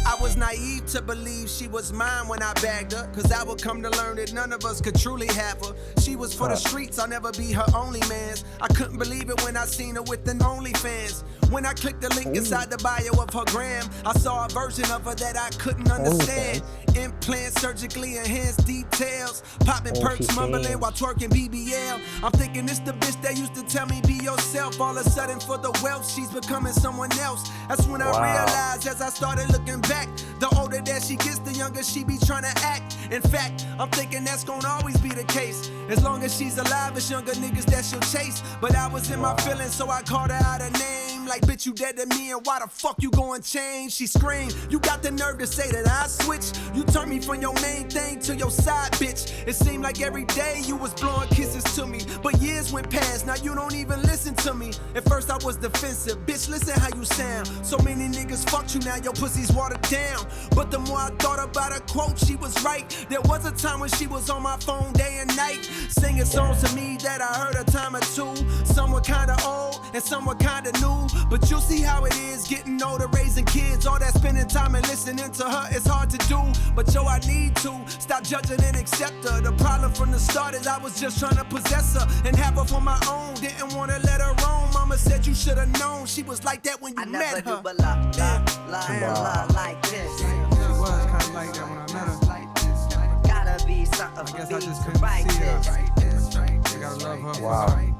I was naive to believe she was mine when I bagged her, cause I would come to learn that none of us could truly have her. She was for the streets, I'll never be her only man's. I couldn't believe it when I seen her with an OnlyFans. When I clicked the link inside the bio of her gram, I saw a version of her that I couldn't understand. Implants, surgically enhanced details, popping perks, mumbling while twerking BBL. I'm thinking it's the bitch that used to tell me be yourself. All of a sudden for the wealth, she's becoming someone else. That's when I realized as I started looking back, the older that she gets, the younger she be trying to act. In fact, I'm thinking that's gonna always be the case. As long as she's alive, it's younger niggas that she'll chase. But I was in my feelings, so I called her out her name. Like, bitch, you dead to me, and why the fuck you gon' change? She screamed, you got the nerve to say that I switched. You turned me from your main thing to your side, bitch. It seemed like every day you was blowing kisses to me. But years went past, now you don't even listen to me. At first I was defensive, bitch, listen how you sound. So many niggas fucked you, now your pussy's watered down. But the more I thought about her quote, she was right. There was a time when she was on my phone day and night, singing songs to me that I heard a time or two. Some were kinda old, and some were kinda new. But you'll see how it is, getting older, raising kids. All that spending time and listening to her, it's hard to do. But yo, I need to stop judging and accept her. The problem from the start is I was just trying to possess her and have her for my own. Didn't want to let her roam. Mama said you should have known she was like that when you met her. I never knew a lot like this. She was kind of like that when I met her. Gotta be something I guess for I me just to couldn't write see her. this. I gotta love her. Wow.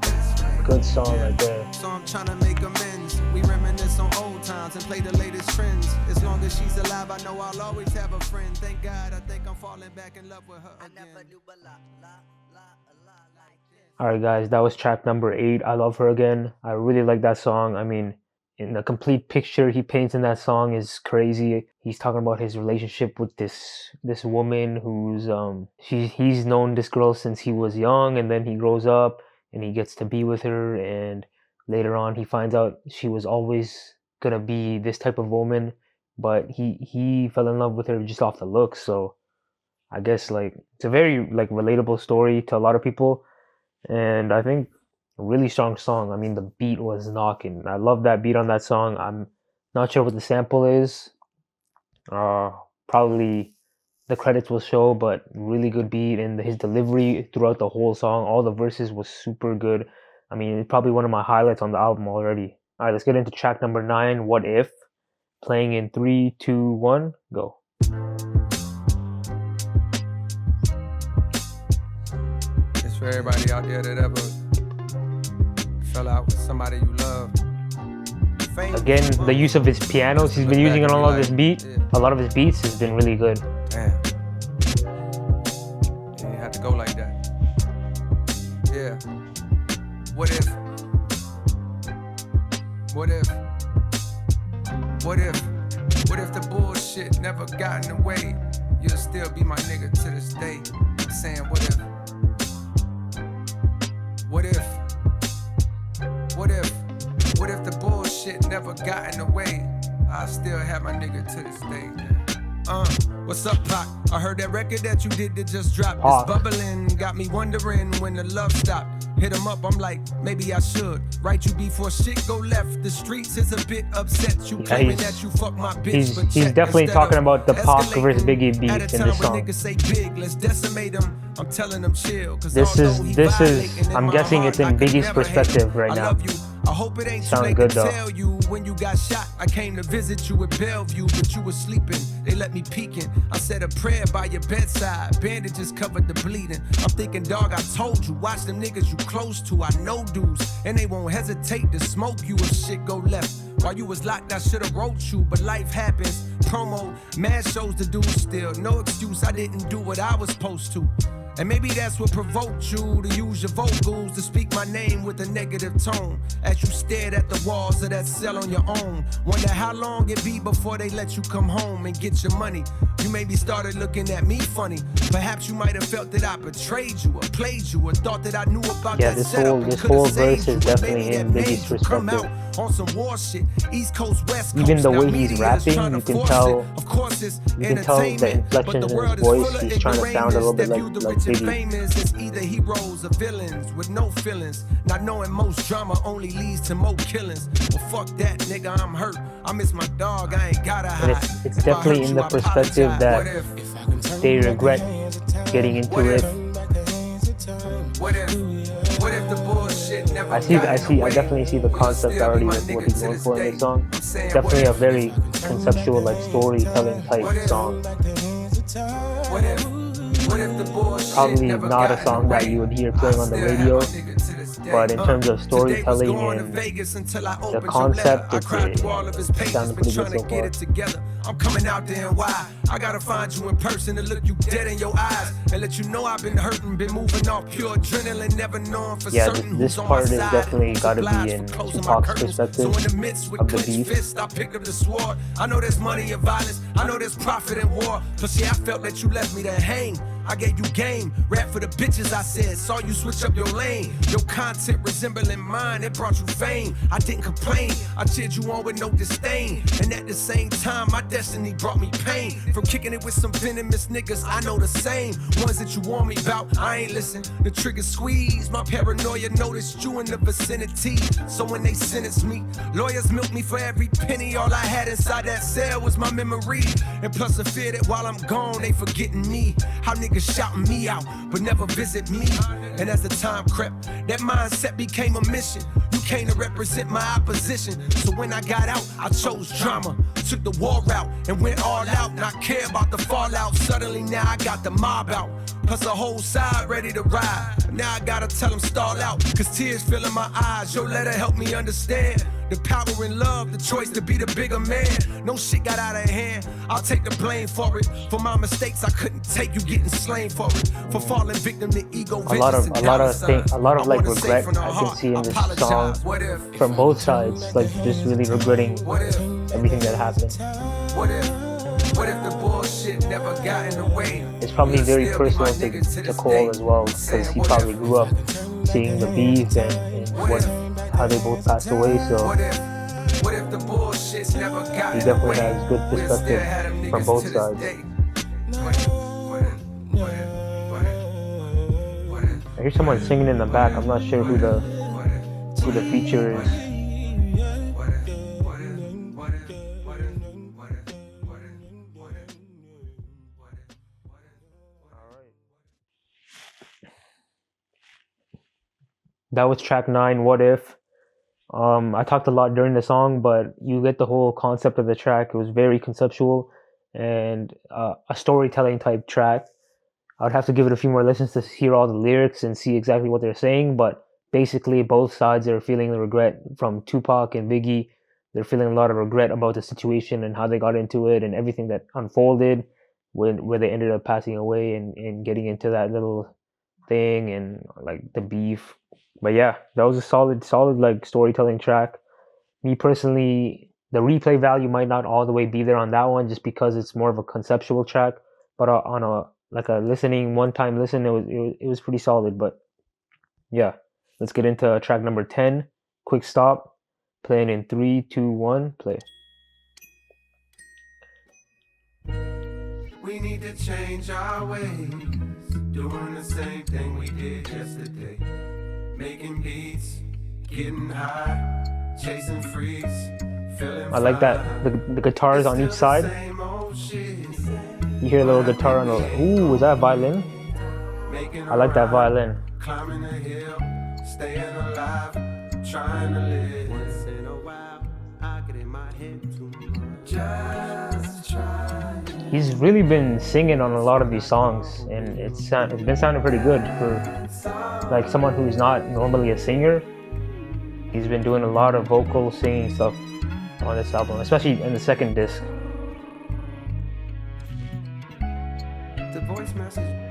Good song right there. So I'm trying to make amends. We reminisce on old times and play the latest trends. As long as she's alive, I know I'll always have a friend. Thank God, I think I'm falling back in love with her again. I never knew a lot like this. Alright guys, that was track number 8. I Love Her Again. I really like that song. I mean, in the complete picture he paints in that song is crazy. He's talking about his relationship with this woman who's he's known this girl since he was young, and then he grows up. and he gets to be with her, and later on he finds out she was always gonna be this type of woman, but he fell in love with her just off the looks. So I guess like it's a very like relatable story to a lot of people, and I think a really strong song. I mean, the beat was knocking. I love that beat on that song. I'm not sure what the sample is. Probably the credits will show, but really good beat, and his delivery throughout the whole song, all the verses was super good. I mean, it's probably one of my highlights on the album already. All right, let's get into track number 9, What If, playing in 3, 2, 1, go. It's for everybody out there that ever fell out with somebody you love. Again, the use of his pianos, he's been using it on a lot of his beat. A lot of his beats has been really good. Damn. You didn't have to go like that. Yeah. What if? What if? What if? What if the bullshit never got in the way? You'll still be my nigga to this day. I'm saying what if? What if? What if? What if the bullshit never got in the way? I still have my nigga to this day. What's up, Pac? I heard that record that you did that just dropped. It's bubbling, got me wondering when the love stopped. Hit him up, I'm like, maybe I should write you before shit go left. The streets is a bit upset. You claiming that you fuck my bitch. He's definitely talking about the Pac versus Biggie beat in this song. Niggas say big, let's decimate them. I'm telling them chill. This is I'm guessing it's in Biggie's perspective right now. I hope it ain't too Sounds late good to though. tell you when you got shot. I came to visit you at Bellevue, but you were sleeping. They let me peeking. I said a prayer by your bedside. Bandages covered the bleeding. I'm thinking, dog, I told you. Watch them niggas you close to. I know dudes, and they won't hesitate to smoke you if shit go left. While you was locked, I should've wrote you, but life happens. Promo, mad shows to do still. No excuse, I didn't do what I was supposed to. And maybe that's what provoked you to use your vocals to speak my name with a negative tone. As you stared at the walls of that cell on your own. Wonder how long it be before they let you come home and get your money. You maybe started looking at me funny. Perhaps you might have felt that I betrayed you or played you or thought that I knew about that setup. This whole verse is definitely in Biggie's perspective. On some war shit, East Coast, West Coast. Even the way he's rapping, you can tell the inflection in his voice. He's trying to sound a little bit like Biggie. Famous is either heroes or villains with no feelings. Not knowing most drama only leads to more killings. Well, fuck that, nigga, I'm hurt. I miss my dog, I ain't gotta hide. It's definitely in the perspective that they regret getting into it. What if the bullshit never I definitely see the concept already with what he's going for in this song. It's definitely a very conceptual, like storytelling type song. Probably not a song that you would hear playing on the radio, but in terms of storytelling and the concept, it sounds pretty good so far. I'm coming out there and why I gotta find you in person to look you dead in your eyes and let you know I've been hurting, been moving off pure adrenaline, never knowing for certain. This part is definitely gotta be in Tupac's perspective of the beef. I picked up the sword. I know there's money in violence. I know there's profit in war. Plus, yeah, I felt that you left me to hang. I gave you game, rap for the bitches I said. Saw you switch up your lane. Your content resembling mine, it brought you fame. I didn't complain, I cheered you on with no disdain. And at the same time, my destiny brought me pain. From kicking it with some venomous niggas, I know the same. Ones that you warn me about, I ain't listen. The trigger squeeze, my paranoia noticed you in the vicinity. So when they sentenced me, lawyers milked me for every penny. All I had inside that cell was my memory. And plus the fear that while I'm gone, they forgetting me. How niggas shouting me out, but never visit me. And as the time crept, that mindset became a mission. You came to represent my opposition. So when I got out, I chose drama. Took the war route and went all out. Not care about the fallout. Suddenly now I got the mob out. Plus a whole side ready to ride. Now I gotta tell them stall out. Cause tears fill in my eyes. Your letter helped me understand the power in love, the choice to be the bigger man. No shit got out of hand. I'll take the blame for it. For my mistakes, I couldn't take you getting slain for it. For falling victim to ego. A lot of like regret I can see in this song from both sides. Like just really regretting everything that happened. What if the bullshit never got in the way? It's probably very personal to Cole as well, because he probably grew up seeing the beef and how they both passed away. So What if the bullshit's never got he definitely has good perspective from both sides. I hear someone singing in the back. I'm not sure who the feature is. That was track 9, What If. I talked a lot during the song, but you get the whole concept of the track. It was very conceptual and a storytelling type track. I would have to give it a few more listens to hear all the lyrics and see exactly what they're saying, but basically both sides are feeling the regret. From Tupac and Biggie, they're feeling a lot of regret about the situation and how they got into it and everything that unfolded where they ended up passing away and getting into that little thing and like the beef. But yeah, that was a solid like storytelling track. Me personally, the replay value might not all the way be there on that one just because it's more of a conceptual track, but on a one-time listen, it was pretty solid. But yeah, let's get into track number 10, Quick Stop, playing in 3, 2, 1, play. We need to change our ways, doing the same thing we did yesterday. Making beats, getting high, chasing freaks, feeling I like that the guitars on each side. You hear a little guitar on the. Ooh, is that violin? I like that violin. Climbing a hill, staying alive, trying to live. Once in a while, I get in my head too much. Just try. He's really been singing on a lot of these songs, and it's been sounding pretty good for like someone who's not normally a singer. He's been doing a lot of vocal singing stuff on this album, especially in the second disc. The voice message.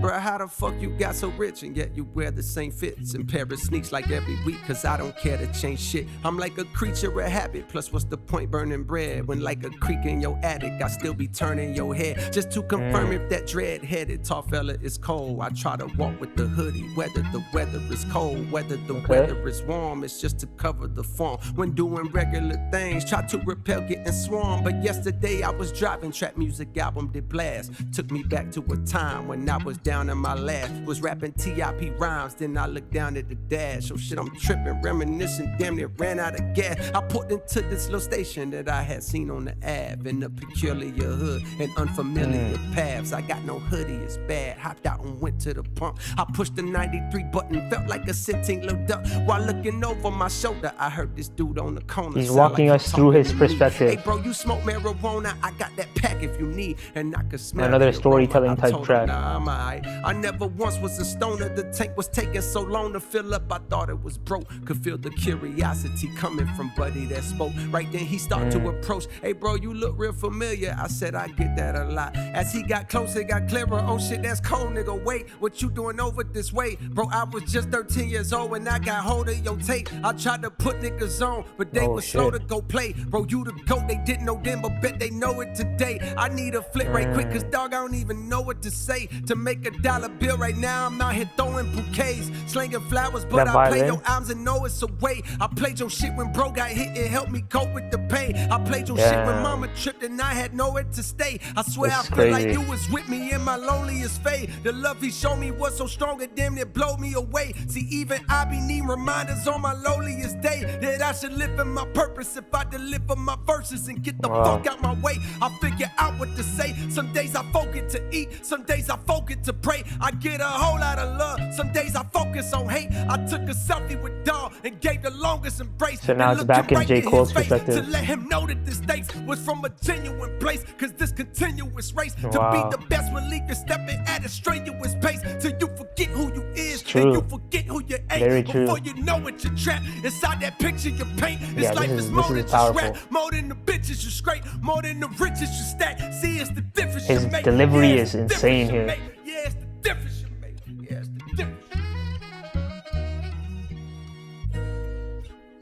Bruh, how the fuck you got so rich and yet you wear the same fits and pair of sneaks like every week? Cause I don't care to change shit. I'm like a creature of habit. Plus, what's the point burning bread when like a creek in your attic? I still be turning your head just to confirm if that dread-headed tall fella is cold. I try to walk with the hoodie, whether the weather is cold, whether the weather is warm. It's just to cover the form. When doing regular things, try to repel getting swarmed. But yesterday I was driving, trap music album did blast. Took me back to a time when I was down in my last, was rapping TIP rhymes, then I looked down at the dash. Oh shit, I'm tripping, reminiscing, damn near ran out of gas. I put into this little station that I had seen on the Ave in a peculiar hood and unfamiliar paths. I got no hoodie, it's bad. Hopped out and went to the pump. I pushed the 93 button, felt like a sitting little duck. While looking over my shoulder, I heard this dude on the corner. He's walking like us through his perspective. Hey bro, you smoke marijuana? I got that pack if you need, and I could smell another the storytelling aroma. type track. Nah, I'm alright. I never once was a stoner. The tank was taking so long to fill up. I thought it was broke. Could feel the curiosity coming from buddy that spoke. Right then he started to approach. Hey bro, you look real familiar. I said I get that a lot. As he got closer, it got clearer. Oh shit, that's cold, nigga. Wait, what you doing over this way? Bro, I was just 13 years old when I got hold of your tape. I tried to put niggas on, but they were slow to go play. Bro, you the GOAT, they didn't know then, but bet they know it today. I need a flip right quick, cause dog, I don't even know what to say. To make a dollar bill right now, I'm out here throwing bouquets, slinging flowers, but I play your arms and know it's a way. I played your shit when bro got hit, it helped me cope with the pain. I played your shit when mama tripped and I had nowhere to stay. I swear I feel like you was with me in my loneliest phase. The love he showed me was so strong, it damn near blow me away. See, even I be need reminders on my loneliest day that I should live in my purpose if I deliver my verses and get the fuck out my way. I figure out what to say. Some days I focus to eat, some days I focus to pray. I get a whole lot of love, some days I focus on hate. I took a selfie with dog and gave the longest embrace. So now it's back in J. Cole's perspective. To let him know that this thanks was from a genuine place. Cause this continuous race to be the best will leave you stepping at a strenuous pace. Till you forget who you is and you forget who you ain't. Before you know it, you're trapped inside that picture you paint. This life is more than just rap, more than the bitches you scrape, more than the riches you stack. See, it's the difference his you make. Delivery is insane here. Yeah, it's the difference you make. Yeah, it's the difference.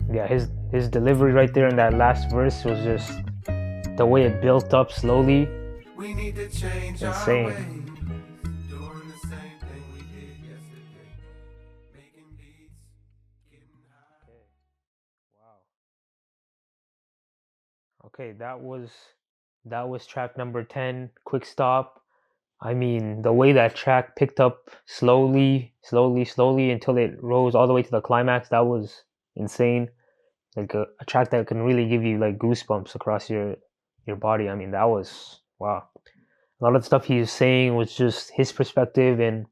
Yeah, his delivery right there in that last verse was just the way it built up slowly. We need to change insane. our ways. Doing the same thing we did yesterday. Making Okay, that was track number 10, Quick Stop. I mean, the way that track picked up slowly until it rose all the way to the climax, that was insane. Like a track that can really give you like goosebumps across your body. I mean, that was wow. A lot of the stuff he was saying was just his perspective and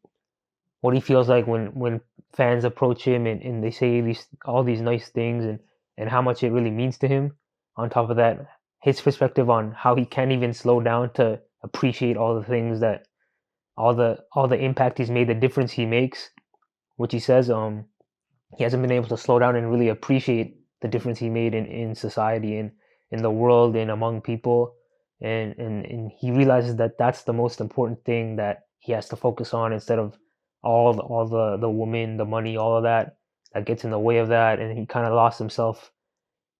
what he feels like when fans approach him and they say all these nice things and how much it really means to him. On top of that, his perspective on how he can't even slow down to appreciate all the things that all the impact he's made, the difference he makes, which he says he hasn't been able to slow down and really appreciate the difference he made in society and in the world and among people, and he realizes that that's the most important thing that he has to focus on instead of all the women, the money, all of that gets in the way of that, and he kind of lost himself.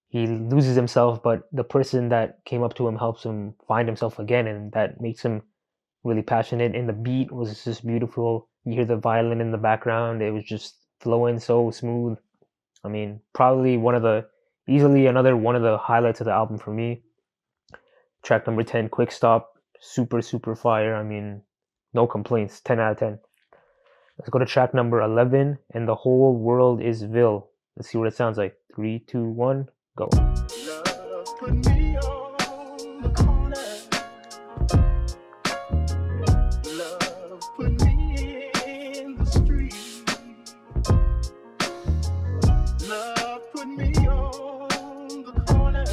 He loses himself, but the person that came up to him helps him find himself again, and that makes him really passionate. And the beat was just beautiful. You hear the violin in the background. It was just flowing so smooth. I mean, probably easily another one of the highlights of the album for me. Track number 10, Quick Stop, super fire. I mean, no complaints, 10 out of 10. Let's go to track number 11, And the Whole World is Ville. Let's see what it sounds like. 3, 2, 1, go. Love put me on the corner. Love put me in the street. Love put me on the corner.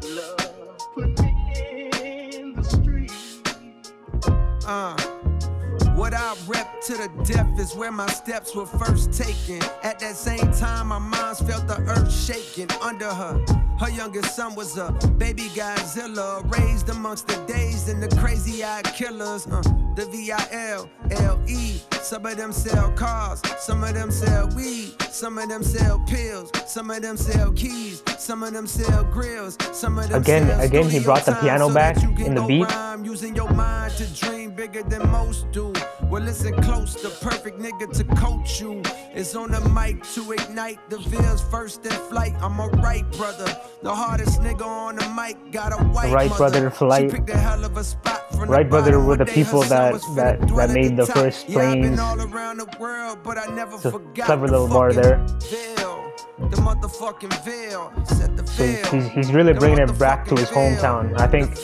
Love put me in the street. What I rep to the death is where my steps were first taken. At that same time, my mom's felt the earth shaking under her. Her youngest son was a baby Godzilla, raised amongst the dazed and the crazy-eyed killers. The VILLE. Some of them sell cars, some of them sell weed, some of them sell pills, some of them sell keys, some of them sell grills, some of them again he brought the piano back in the beat. Using your mind to dream bigger than most do. Well, listen close, the perfect nigga to coach you is on the mic to ignite the Ville's first in flight. I'm a right brother, the hardest nigga on the mic, got a white right brother flight. She picked a hell of a spot from right brother were the day people that made the first planes. All around the world, but I never forgot clever the little bar there. Ville, the motherfucking Ville. Set the Ville. So he's really bringing it back to his hometown. I think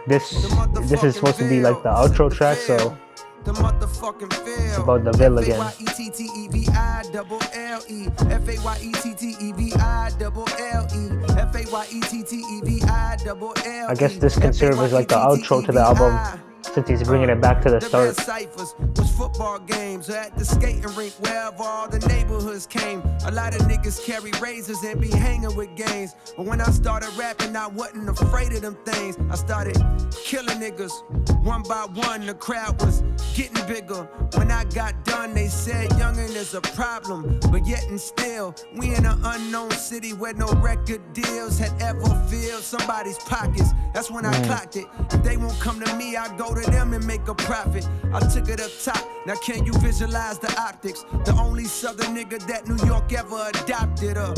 this is supposed to be like the outro track, so the motherfucking Ville. It's about the Ville again. I guess this can serve as like the outro to the album, since he's bringing it back to the start. Ciphers was football games or at the skating rink, wherever all the neighborhoods came. A lot of niggas carry razors and be hanging with gangs. But when I started rapping, I wasn't afraid of them things. I started killing niggas one by one. The crowd was getting bigger. When I got done, they said youngin' is a problem. But yet and still, we in an unknown city where no record deals had ever filled somebody's pockets. That's when I clocked it. If they won't come to me, I go to them and make a profit. I took it up top. Now can you visualize the optics? The only southern nigga that New York ever adopted. A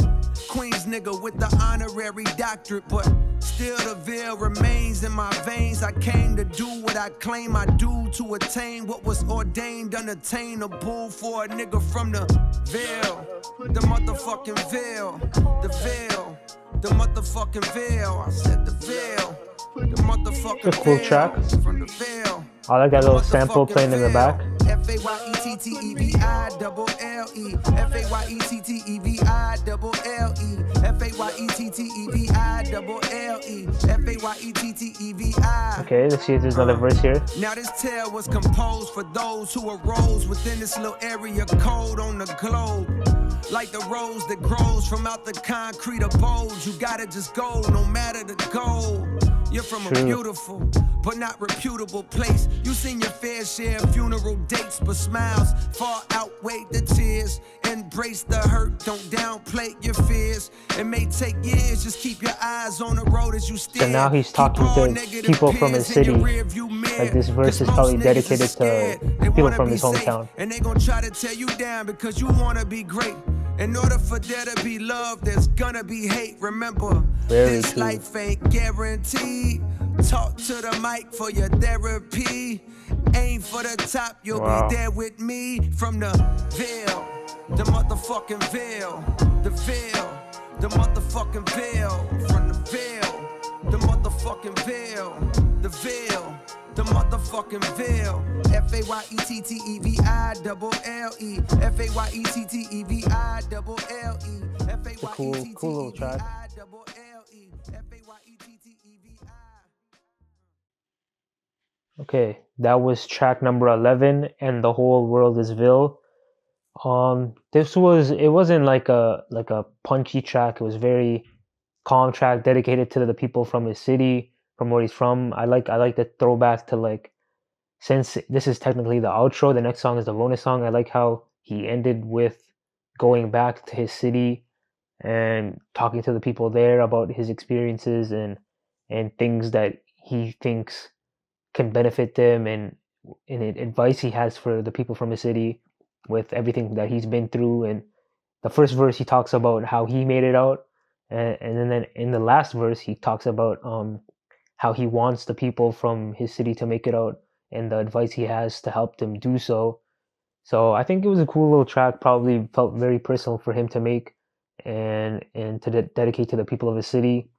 Queens nigga with the honorary doctorate. But still the Ville remains in my veins. I came to do what I claim I do, to attain what was ordained unattainable for a nigga from the Ville. The motherfucking Ville. The Ville. The motherfucking Ville. I said the Ville. The motherfucking It's a cool track. From the Ville. I like that little sample playing in the back. FAYETTEVILLE. Okay, let's see if there's another verse here. Now this tale was composed for those who arose within this little area code on the globe. Like the rose that grows from out the concrete abode. You gotta just go, no matter the goal. You're from a beautiful, but not reputable place. You seen your fair share of funeral dates, but smiles far outweigh the tears. Embrace the hurt, don't downplay your fears. It may take years, just keep your eyes on the road as you steer. So now he's talking to people from his city. Like this verse is probably dedicated to people from his hometown. And they gonna try to tear you down because you wanna be great. In order for there to be love, there's gonna be hate. Remember, Very this true. life ain't guaranteed. Talk to the mic for your therapy. Aim for the top, you'll Wow. be there with me. From the Ville, the motherfucking Ville. The Ville, the motherfucking Ville. From the Ville, the motherfucking Ville. The Ville, the motherfucking Ville. F-A-Y-E-T-T-E-V-I-double-L-E. F-A-Y-E-T-T-E-V-I-double-L-E. It's a cool little track. Okay, that was track number 11, and the whole world is Ville. It wasn't like a punchy track. It was very calm track dedicated to the people from his city, from where he's from. I like the throwback to, like, since this is technically the outro, the next song is the bonus song. I like how he ended with going back to his city and talking to the people there about his experiences and things that he thinks can benefit them, and advice he has for the people from his city with everything that he's been through. And the first verse he talks about how he made it out, and then in the last verse he talks about how he wants the people from his city to make it out and the advice he has to help them do so. So I think it was a cool little track. Probably felt very personal for him to make and to dedicate to the people of his city.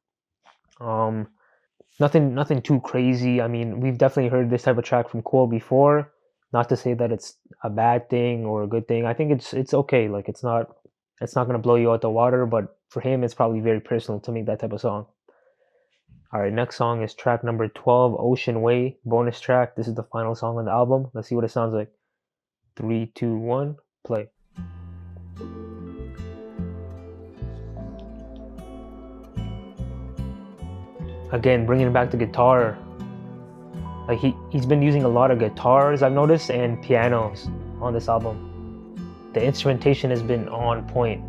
Nothing too crazy. I mean, we've definitely heard this type of track from Cole before. Not to say that it's a bad thing or a good thing. I think it's okay. Like, it's not gonna blow you out the water, but for him it's probably very personal to make that type of song. All right, next song is track number 12, Ocean Way, bonus track. This is the final song on the album. Let's see what it sounds like. 3, 2, 1, play. Again, bringing back the guitar. Like, he's been using a lot of guitars, I've noticed, and pianos on this album. The instrumentation has been on point.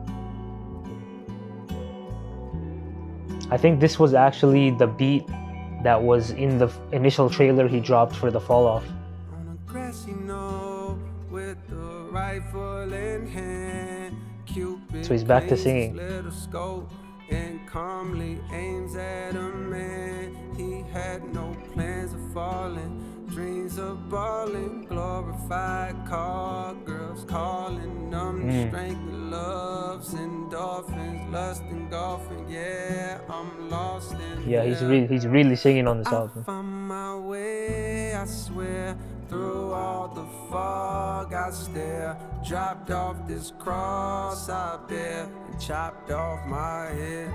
I think this was actually the beat that was in the initial trailer he dropped for the Fall Off. On a grassy knoll with the rifle in hand, Cupid So he's back to cleans his singing. little scope and calmly aims at a man. He had no plans of falling, dreams of balling, glorified car girls calling them strength and loves, endorphins, lust and golfing. Yeah, I'm lost in Yeah, he's really singing on this I album. found my way, I swear, through all the fog I stare, dropped off this cross I bear, and chopped off my head,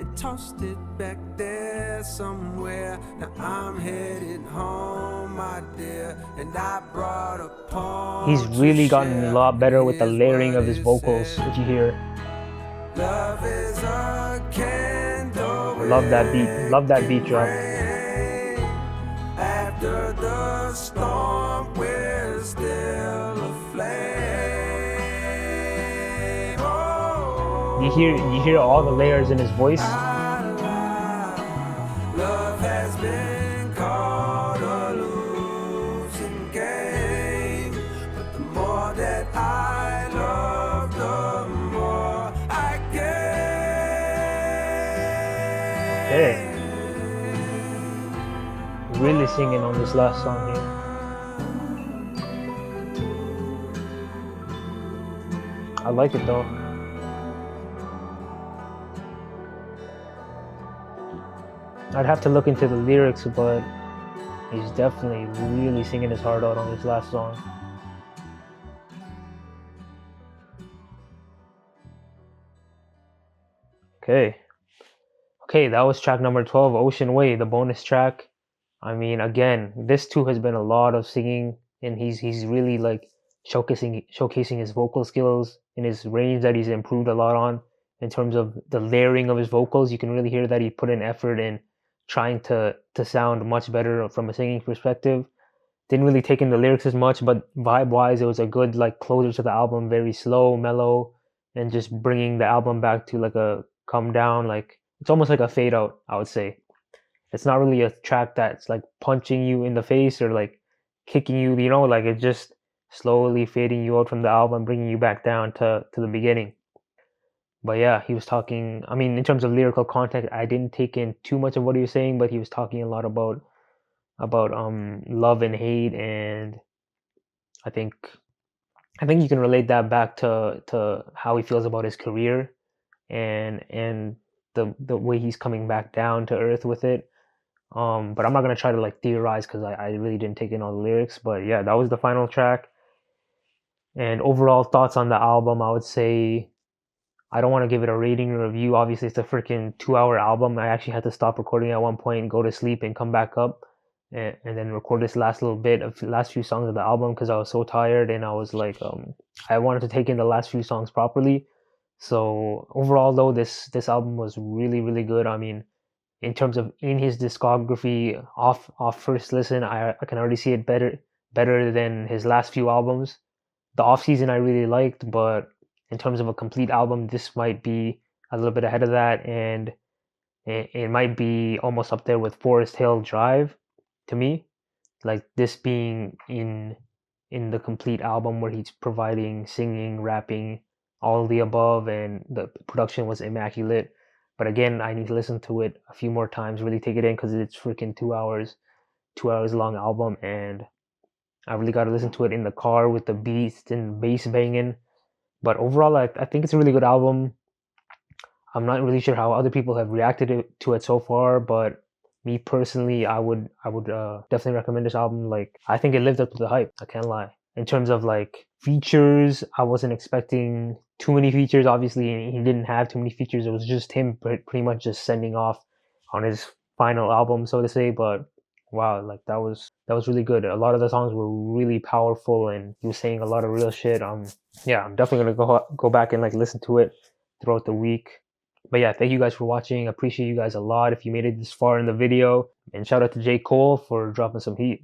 and tossed it back there somewhere. Now I'm headed home, my dear, and I brought a poem. He's really gotten a lot better with the layering of his vocals, if you hear. Love is a candle. Love that beat. Love that beat drop. After the storm, we're still aflame. Oh, You hear all the layers in his voice. love has been called a losing game, but the more that I love, the more I gain. Okay. Really singing on this last song here. I like it though. I'd have to look into the lyrics, but he's definitely really singing his heart out on this last song. Okay, that was track number 12, Ocean Way, the bonus track. I mean, again, this too has been a lot of singing, and he's really, like, showcasing his vocal skills and his range that he's improved a lot on. In terms of the layering of his vocals, you can really hear that he put in effort in trying to sound much better from a singing perspective. Didn't really take in the lyrics as much, but vibe-wise, it was a good, like, closer to the album, very slow, mellow, and just bringing the album back to, like, a come down, like, it's almost like a fade out, I would say. It's not really a track that's, like, punching you in the face or, like, kicking you, like, it just slowly fading you out from the album, bringing you back down to the beginning. But yeah, he was talking, I mean, in terms of lyrical content, I didn't take in too much of what he was saying, but he was talking a lot about love and hate, and I think you can relate that back to how he feels about his career, and the way he's coming back down to earth with it. But I'm not gonna try to like theorize because I really didn't take in all the lyrics. But yeah, that was the final track. And overall thoughts on the album, I would say I don't want to give it a rating or review. Obviously, it's a freaking 2-hour album. I actually had to stop recording at one point, go to sleep, and come back up, and then record this last little bit of last few songs of the album because I was so tired, and I was like, I wanted to take in the last few songs properly. So overall, though, this album was really, really good. I mean, in terms of in his discography, off first listen, I can already see it better than his last few albums. The off season I really liked, but in terms of a complete album, this might be a little bit ahead of that, and it might be almost up there with Forest Hill Drive to me. Like this being in the complete album where he's providing singing, rapping, all of the above, and the production was immaculate. But again, I need to listen to it a few more times, really take it in because it's freaking 2 hours long album, and I really got to listen to it in the car with the beats and bass banging. But overall, I think it's a really good album. I'm not really sure how other people have reacted to it so far, but me personally, I would definitely recommend this album. Like, I think it lived up to the hype. I can't lie. In terms of like features, I wasn't expecting too many features. Obviously, he didn't have too many features. It was just him pretty much just sending off on his final album, so to say. But wow, like that was really good. A lot of the songs were really powerful, and he was saying a lot of real shit. Yeah, I'm definitely gonna go back and like listen to it throughout the week. But yeah, thank you guys for watching. I appreciate you guys a lot if you made it this far in the video. And shout out to J. Cole for dropping some heat.